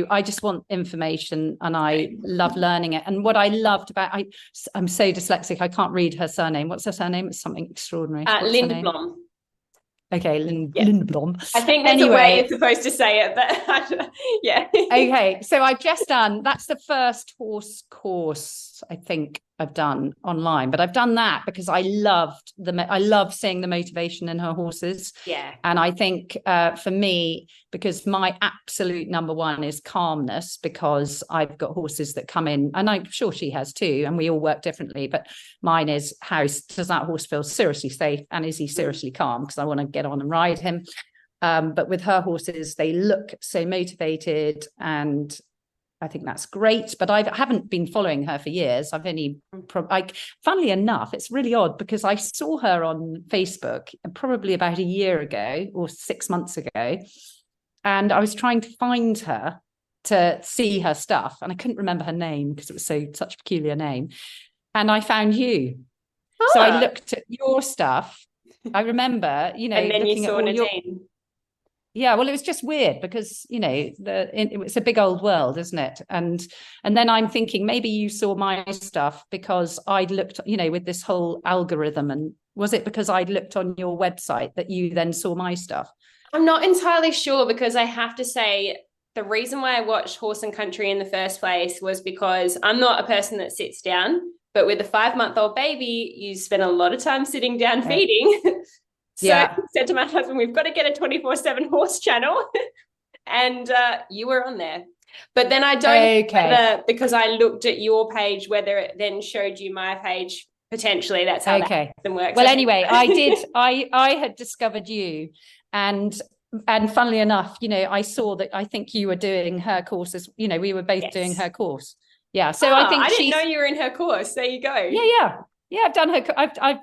I just want information and I love learning it. And what I loved about, I'm so dyslexic, I can't read her surname. What's her surname? It's something extraordinary. Lindblom. Okay, Lindblom. I think there's a way you're supposed to say it, but yeah. Okay, so I've just done, that's the first horse course I think I've done online, but I've done that because I love seeing the motivation in her horses. Yeah. And I think for me, because my absolute number one is calmness, because I've got horses that come in, and I'm sure she has too, and we all work differently, but mine is, how does that horse feel seriously safe, and is he seriously calm? Because I want to get on and ride him. But with her horses, they look so motivated, and I think that's great. But I haven't been following her for years. I've only, funnily enough, it's really odd because I saw her on Facebook probably about a year ago or 6 months ago, and I was trying to find her to see her stuff, and I couldn't remember her name because it was such a peculiar name. And I found you. Oh. So I looked at your stuff. I remember, and then you saw Nadine. Yeah, well, it was just weird because, it's a big old world, isn't it? And then I'm thinking maybe you saw my stuff because I'd looked, with this whole algorithm. And was it because I'd looked on your website that you then saw my stuff? I'm not entirely sure, because I have to say the reason why I watched Horse and Country in the first place was because I'm not a person that sits down, but with a 5-month-old baby, you spend a lot of time sitting down feeding. So I said to my husband, we've got to get a 24/7 horse channel. And you were on there. But then I don't know whether, because I looked at your page, whether it then showed you my page. Potentially that's how that works. Well, anyway, I had discovered you, and funnily enough, I saw that I think you were doing her courses. We were both doing her course. Yeah. So I think I didn't know you were in her course. There you go. Yeah, I've done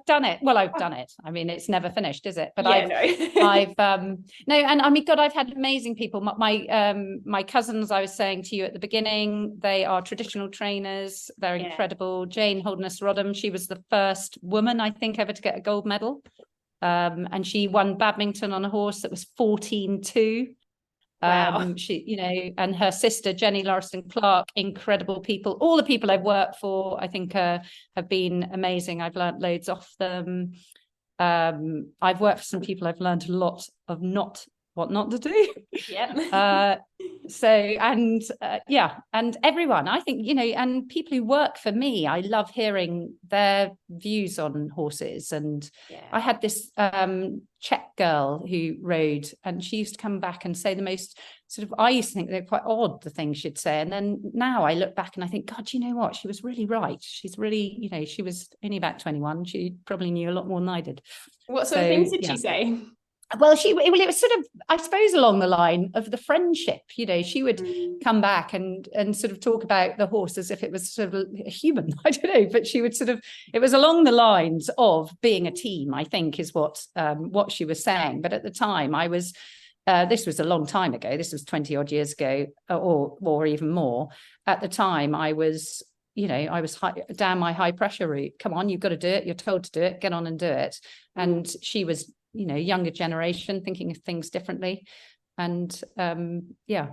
done it. Well, I've done it. I mean, it's never finished, is it? But and I mean, God, I've had amazing people. My cousins, I was saying to you at the beginning, they are traditional trainers. They're incredible. Jane Holderness-Rodham, she was the first woman, I think, ever to get a gold medal. And she won badminton on a horse that was 14-2. Wow. She, and her sister Jenny Lauriston Clark, incredible people. All the people I've worked for, I think, have been amazing. I've learned loads off them. I've worked for some people I've learned a lot of what not to do. Yeah. And everyone, I think, and people who work for me, I love hearing their views on horses. And I had this Czech girl who rode, and she used to come back and say the most I used to think they're quite odd, the things she'd say. And then now I look back and I think, God, you know what? She was really right. She's really, she was only about 21. She probably knew a lot more than I did. What sort of things did she say? Well, it was sort of, I suppose, along the line of the friendship. She would come back and sort of talk about the horse as if it was sort of a human. I don't know, but she would it was along the lines of being a team, I think, is what she was saying. But at the time, I was, this was a long time ago. This was 20 odd years ago, or even more. At the time, I was, I was down my high pressure route. Come on, you've got to do it. You're told to do it. Get on and do it. And she was, younger generation, thinking of things differently. And it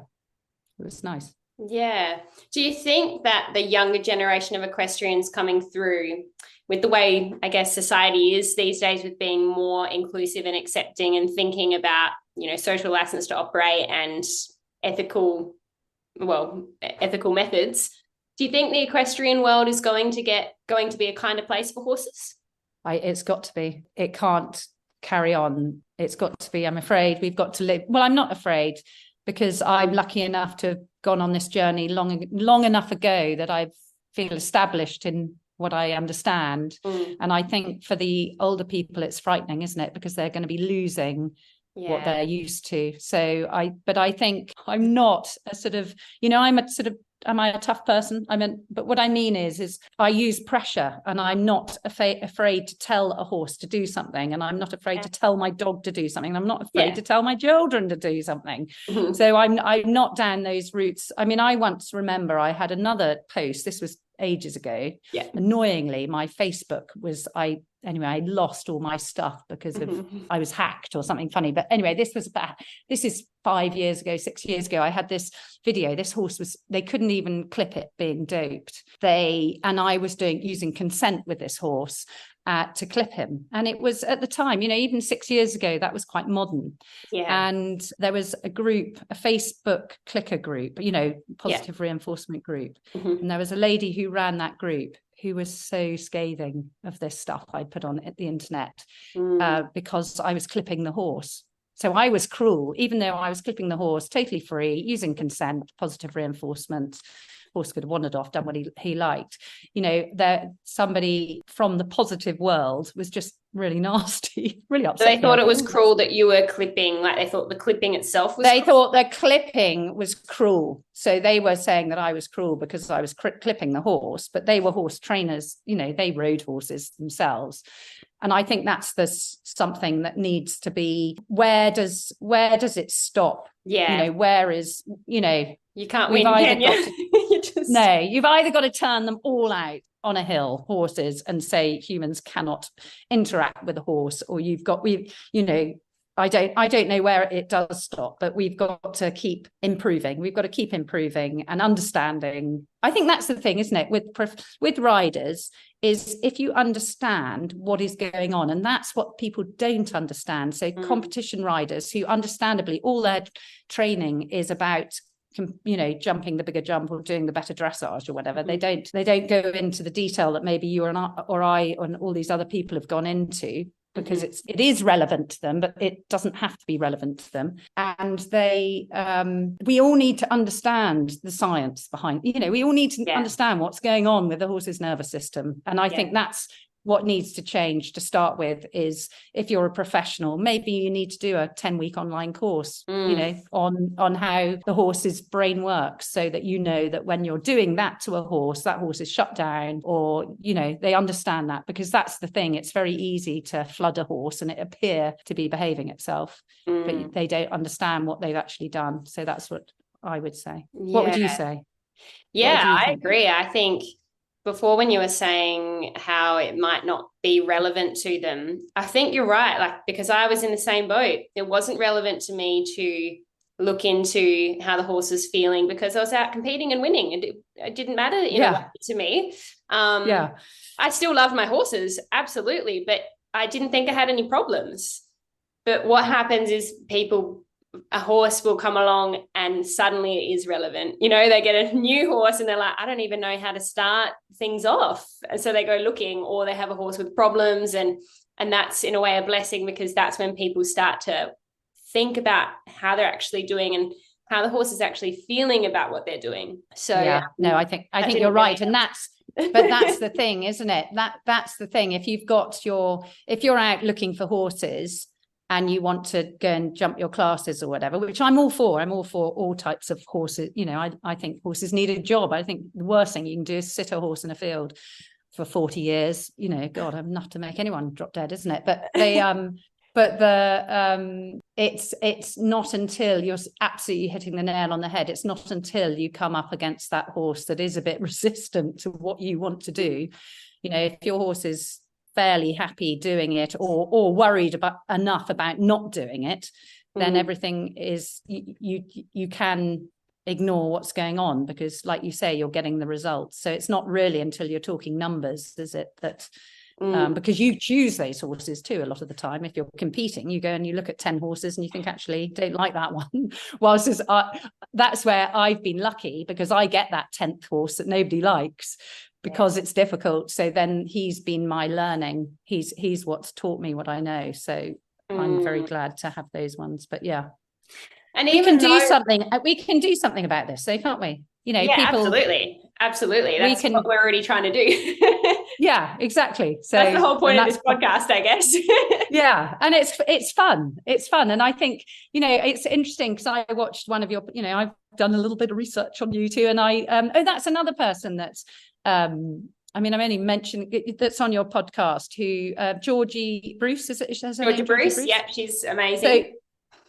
was nice. Yeah. Do you think that the younger generation of equestrians coming through, with the way, I guess, society is these days, with being more inclusive and accepting and thinking about, social license to operate and ethical methods, do you think the equestrian world is going to be a kinder place for horses? It's got to be. It can't carry on. It's got to be. I'm afraid we've got to live. Well, I'm not afraid. because I'm lucky enough to have gone on this journey long enough ago that I feel established in what I understand. And I think for the older people, it's frightening, isn't it? Because they're going to be losing what they're used to. So I think I'm not a sort of, I'm a sort of, am I a tough person? But what I mean is I use pressure, and I'm not afraid to tell a horse to do something, and I'm not afraid to tell my dog to do something. I'm not afraid to tell my children to do something. So I'm not down those routes. I mean, I once remember I had another post. This was ages ago. Annoyingly, my Facebook was I lost all my stuff because of I was hacked or something funny. But anyway, this is 5 years ago, 6 years ago. I had this video. This horse they couldn't even clip it being doped. And I was using consent with this horse to clip him. And it was at the time, even 6 years ago, that was quite modern. And there was a Facebook clicker group, positive reinforcement group. And there was a lady who ran that group who was so scathing of this stuff I put on the internet because I was clipping the horse. So I was cruel, even though I was clipping the horse totally free, using consent, positive reinforcement. Horse could have wandered off, done what he liked. Somebody from the positive world was just really nasty, really upset. So they thought it was cruel that you were clipping, like they thought the clipping itself was cruel? Thought the clipping was cruel. So they were saying that I was cruel because I was clipping the horse, but they were horse trainers, they rode horses themselves. And I think that's something that needs to be, where does it stop? Where is, you can't win, can you? No, you've either got to turn them all out on a hill, horses, and say humans cannot interact with a horse, or I don't know where it does stop, but we've got to keep improving. We've got to keep improving and understanding. I think that's the thing, isn't it? With riders, is if you understand what is going on, and that's what people don't understand. So competition riders who understandably all their training is about jumping the bigger jump or doing the better dressage or whatever. They don't go into the detail that maybe you or I and all these other people have gone into, because it is relevant to them, but it doesn't have to be relevant to them. And we all need to understand the science behind, we all need to understand what's going on with the horse's nervous system. And I think that's what needs to change to start with. Is if you're a professional, maybe you need to do a 10-week online course, on how the horse's brain works, so that that when you're doing that to a horse, that horse is shut down, or they understand that. Because that's the thing, it's very easy to flood a horse and it appear to be behaving itself, but they don't understand what they've actually done. So that's what I would say. What would you say? I agree. I think before, when you were saying how it might not be relevant to them, I think you're right. Because I was in the same boat. It wasn't relevant to me to look into how the horse was feeling, because I was out competing and winning, and it didn't matter to me. I still loved my horses, absolutely, but I didn't think I had any problems. But what happens is a horse will come along and suddenly it is relevant. They get a new horse and they're like, I don't even know how to start things off. And so they go looking, or they have a horse with problems. And that's in a way a blessing, because that's when people start to think about how they're actually doing and how the horse is actually feeling about what they're doing. So I think you're right. And that's the thing, isn't it? That's the thing. If you're out looking for horses, and you want to go and jump your classes or whatever, which I'm all for. I'm all for all types of horses. I think horses need a job. I think the worst thing you can do is sit a horse in a field for 40 years. God, enough to make anyone drop dead, isn't it? But it's not until you're absolutely hitting the nail on the head. It's not until you come up against that horse that is a bit resistant to what you want to do. If your horse is fairly happy doing it, or worried enough about not doing it, then everything is, you can ignore what's going on, because like you say, you're getting the results. So it's not really until you're talking numbers, is it, that because you choose those horses too a lot of the time. If you're competing, you go and you look at 10 horses and you think, actually don't like that one. Whilst that's where I've been lucky, because I get that 10th horse that nobody likes, because it's difficult. So then he's been my learning. He's what's taught me what I know. So I'm very glad to have those ones. But And we can do something. We can do something about this, so can't we? You know, yeah, people. Absolutely. That's what we're already trying to do. Yeah, exactly. So that's the whole point of this podcast, I guess. Yeah, and it's fun. It's fun, and I think, you know, it's interesting because I watched one of your, you know, I've done a little bit of research on you too, and I that's another person that's I mean, I'm only mentioning that's on your podcast, who Georgie Bruce, is it? Georgie Bruce? Yep, she's amazing. So,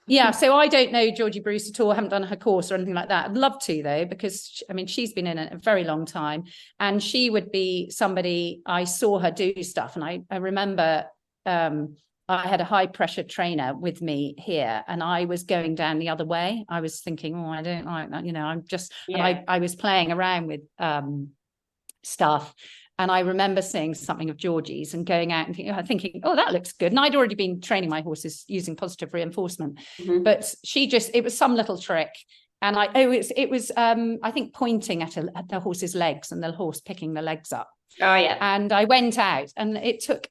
yeah, so I don't know Georgie Bruce at all. I haven't done her course or anything like that. I'd love to, though, because I mean, she's been in it a very long time, and she would be somebody I saw her do stuff. And I remember I had a high pressure trainer with me here, and I was going down the other way. I was thinking, oh, I don't like that. You know, I'm just, and I was playing around with stuff. And I remember seeing something of Georgie's and going out and thinking, oh, that looks good. And I'd already been training my horses using positive reinforcement, but it was some little trick. And it was I think pointing at the horse's legs and the horse picking the legs up. Oh yeah. And I went out, and it took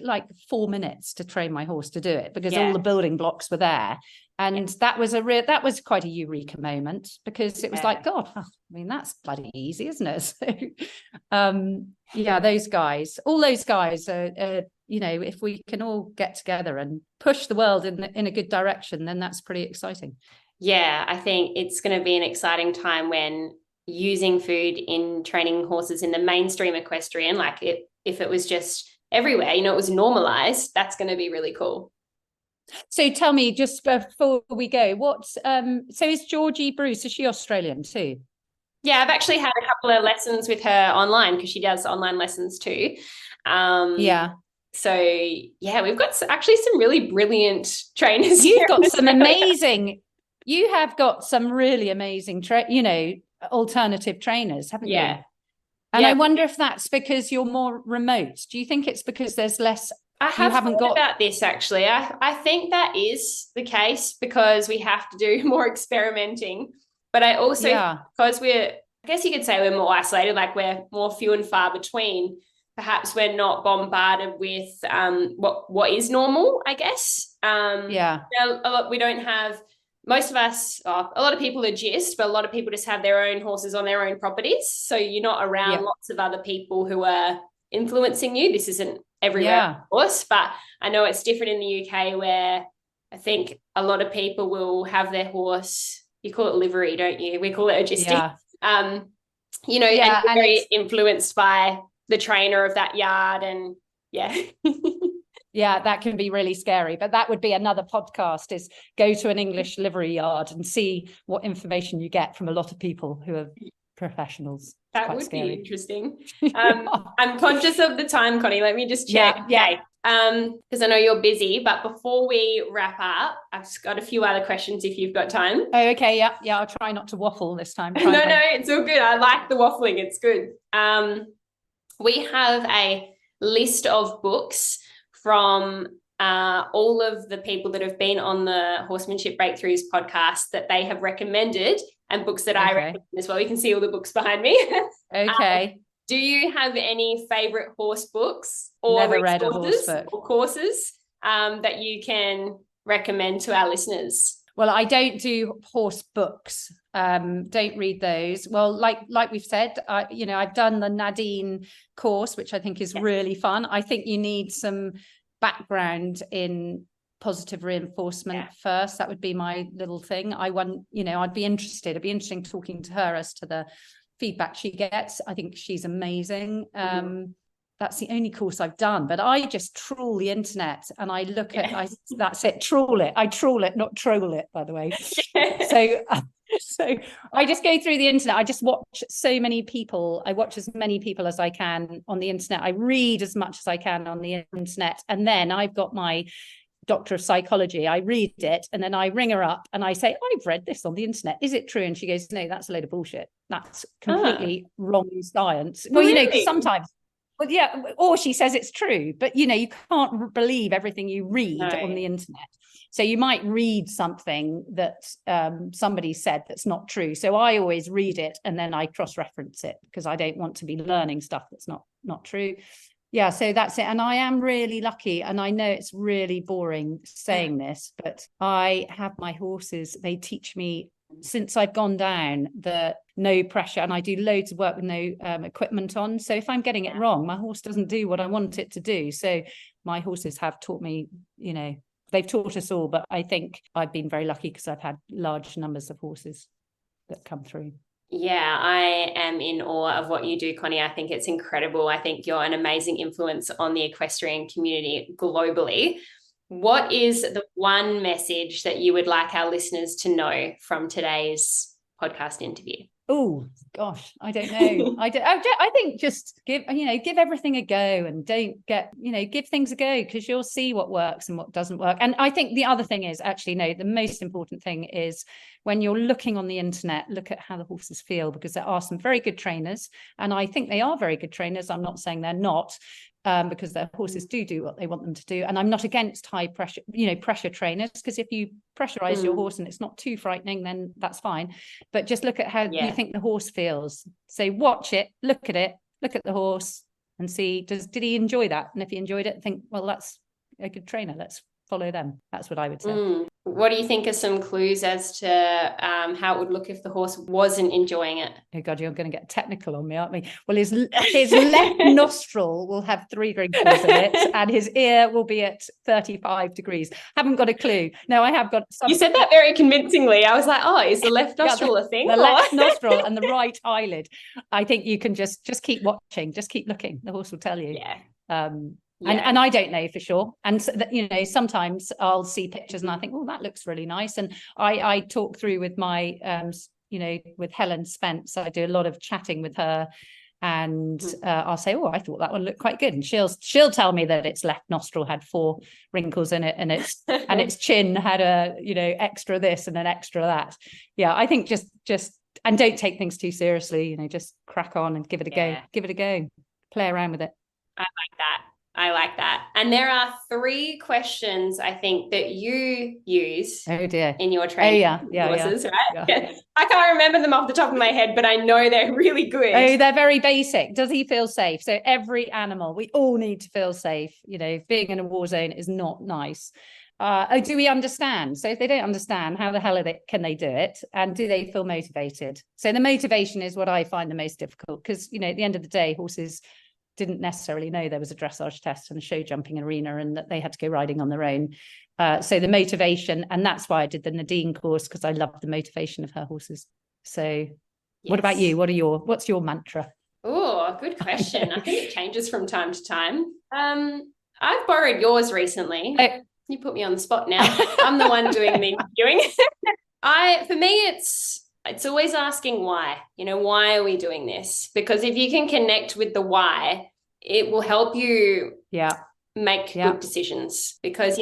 like 4 minutes to train my horse to do it, because all the building blocks were there. And that was quite a eureka moment, because it was like, God, I mean, that's bloody easy, isn't it? So, all those guys are, you know, if we can all get together and push the world in a good direction, then that's pretty exciting. Yeah, I think it's going to be an exciting time when using food in training horses in the mainstream equestrian, like if it was just everywhere, you know, it was normalized, that's going to be really cool. So tell me, just before we go, so is Georgie Bruce, is she Australian too? Yeah, I've actually had a couple of lessons with her online, because she does online lessons too. Yeah. So yeah, we've got actually some really brilliant trainers. You have got some really amazing, alternative trainers, haven't you? And I wonder if that's because you're more remote. Do you think it's because there's less? I haven't thought about this, actually. I think that is the case, because we have to do more experimenting. But I also, because I guess you could say we're more isolated, like we're more few and far between, perhaps we're not bombarded with what is normal, I guess. We don't have, most of us, a lot of people are gist, but a lot of people just have their own horses on their own properties. So you're not around lots of other people who are influencing you. This isn't everywhere, of course, but I know it's different in the UK, where I think a lot of people will have their horse, you call it livery, don't you? We call it agistic. And very influenced by the trainer of that yard, and yeah, that can be really scary. But that would be another podcast, is go to an English livery yard and see what information you get from a lot of people who are professionals. That would be interesting. I'm conscious of the time, Connie. Let me just check. Yeah. Because I know you're busy, but before we wrap up, I've just got a few other questions if you've got time. Oh, okay. Yeah. I'll try not to waffle this time. No, it's all good. I like the waffling. It's good. We have a list of books from all of the people that have been on the Horsemanship Breakthroughs podcast that they have recommended, and books that I recommend as well. You can see all the books behind me. Okay. Do you have any favorite horse books or Never read a horse book or courses that you can recommend to our listeners? Well, I don't do horse books. Don't read those. Well, like we've said, I've done the Nadine course, which I think is really fun. I think you need some background in positive reinforcement first. That would be my little thing. I'd be interested. It'd be interesting talking to her as to the feedback she gets. I think she's amazing. That's the only course I've done, but I just trawl the internet and I look at, that's it, trawl it. I trawl it, not troll it, by the way. So I just go through the internet. I just watch so many people. I watch as many people as I can on the internet. I read as much as I can on the internet. And then I've got my doctor of psychology. I read it and then I ring her up and I say, I've read this on the internet. Is it true? And she goes, no, that's a load of bullshit. That's completely wrong science. Well, because sometimes, or she says it's true, but you can't believe everything you read on the internet. So you might read something that somebody said that's not true. So I always read it and then I cross-reference it, because I don't want to be learning stuff that's not true. Yeah, so that's it. And I am really lucky. And I know it's really boring saying this, but I have my horses. They teach me, since I've gone down, the no pressure. And I do loads of work with no equipment on. So if I'm getting it wrong, my horse doesn't do what I want it to do. So my horses have taught me, you know, they've taught us all. But I think I've been very lucky because I've had large numbers of horses that come through. Yeah, I am in awe of what you do, Connie. I think it's incredible. I think you're an amazing influence on the equestrian community globally. What is the one message that you would like our listeners to know from today's podcast interview? Oh gosh, I don't know. I think just give everything a go, and don't get, give things a go, because you'll see what works and what doesn't work. And I think the other thing is, actually, no, the most important thing is, when you're looking on the internet, look at how the horses feel, because there are some very good trainers, and I think they are very good trainers. I'm not saying they're not, because their horses do what they want them to do. And I'm not against high pressure, pressure trainers, because if you pressurize your horse and it's not too frightening, then that's fine. But just look at how you think the horse feels. So watch it, look at the horse, and see, did he enjoy that? And if he enjoyed it, think, well, that's a good trainer. Let's follow them. That's what I would say. What do you think are some clues as to how it would look if the horse wasn't enjoying it? Oh God, you're going to get technical on me, aren't we? Well, his left nostril will have 3 wrinkles in it, and his ear will be at 35 degrees. Haven't got a clue. No, I have got some. You said that very convincingly. I was like, oh, is the left nostril a thing? The left nostril and the right eyelid. I think you can just keep watching, just keep looking. The horse will tell you. Yeah. And I don't know for sure. And so that, sometimes I'll see pictures and I think, oh, that looks really nice. And I talk through with my, with Helen Spence. I do a lot of chatting with her, and I'll say, oh, I thought that one looked quite good. And she'll tell me that its left nostril had 4 wrinkles in it, and its chin had a, extra this and an extra that. Yeah, I think just and don't take things too seriously. Just crack on and give it a go. Give it a go. Play around with it. I like that. And there are 3 questions, I think, that you use in your training courses, right? Yeah. I can't remember them off the top of my head, but I know they're really good. Oh, they're very basic. Does he feel safe? So every animal, we all need to feel safe. Being in a war zone is not nice. Do we understand? So if they don't understand, how the hell can they do it? And do they feel motivated? So the motivation is what I find the most difficult, because, at the end of the day, horses didn't necessarily know there was a dressage test and a show jumping arena, and that they had to go riding on their own. So the motivation, and that's why I did the Nadine course, because I loved the motivation of her horses. So what about you? What's your mantra? Oh, good question. I think it changes from time to time. I've borrowed yours recently. You put me on the spot now. I'm the one doing the interviewing. For me, it's always asking why. Why are we doing this? Because if you can connect with the why, it will help you make good decisions. Because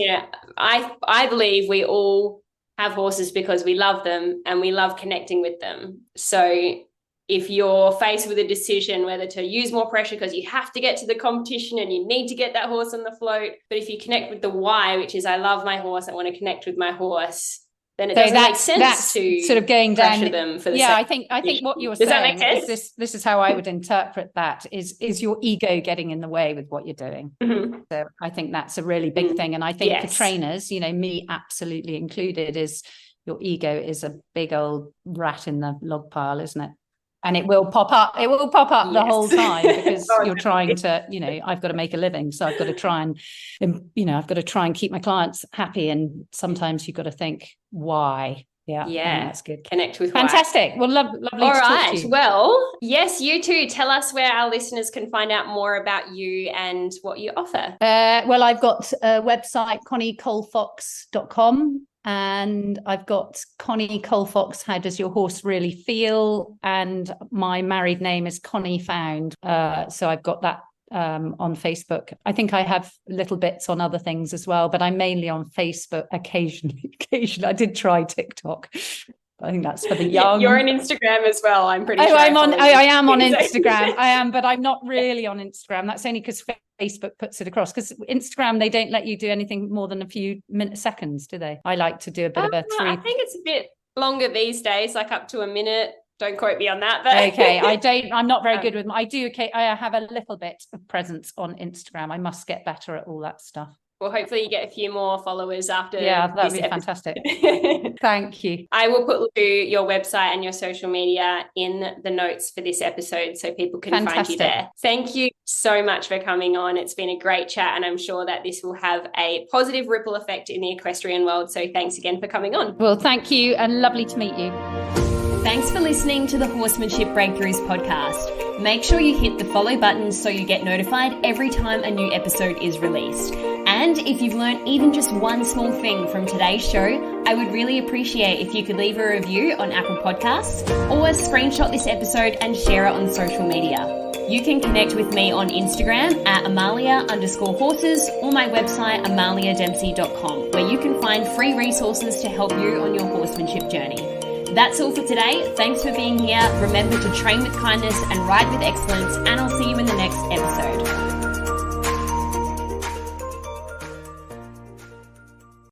I believe we all have horses because we love them and we love connecting with them. So if you're faced with a decision whether to use more pressure because you have to get to the competition and you need to get that horse on the float, but if you connect with the why, which is I love my horse, I want to connect with my horse, then it doesn't make sense to sort of going down them for the I think what you're saying, does that make sense? This is how I would interpret that, is your ego getting in the way with what you're doing. So I think that's a really big thing. And I think for trainers, me absolutely included, is your ego is a big old rat in the log pile, isn't it? And it will pop up the whole time, because you're trying to, I've got to make a living. So I've got to try and, keep my clients happy. And sometimes you've got to think, why? Yeah, that's good. Connect with fantastic. Why. Well, lovely All to right. talk to you. Well, yes, you too. Tell us where our listeners can find out more about you and what you offer. Well, I've got a website, conniecolfox.com. And I've got Connie Colfox, How Does Your Horse Really Feel? And my married name is Connie Found. So I've got that on Facebook. I think I have little bits on other things as well, but I'm mainly on Facebook occasionally. I did try TikTok. I think that's for the young. You're on Instagram as well, I'm pretty sure. I am on Instagram. I am, but I'm not really on Instagram. That's only because Facebook puts it across. Because Instagram, they don't let you do anything more than a few seconds, do they? I like to do a bit of a 3. I think it's a bit longer these days, like up to a minute. Don't quote me on that. But okay, I'm not very good with I do. Okay, I have a little bit of presence on Instagram. I must get better at all that stuff. Well, hopefully you get a few more followers after. Yeah, that'd be fantastic. Thank you. I will put your website and your social media in the notes for this episode so people can find you there. Thank you so much for coming on. It's been a great chat, and I'm sure that this will have a positive ripple effect in the equestrian world. So thanks again for coming on. Well, thank you, and lovely to meet you. Thanks for listening to the Horsemanship Breakthroughs podcast. Make sure you hit the follow button so you get notified every time a new episode is released. And if you've learned even just one small thing from today's show, I would really appreciate if you could leave a review on Apple Podcasts or screenshot this episode and share it on social media. You can connect with me on Instagram at Amalia_horses or my website amaliadempsey.com, where you can find free resources to help you on your horsemanship journey. That's all for today. Thanks for being here. Remember to train with kindness and ride with excellence, and I'll see you in the next episode.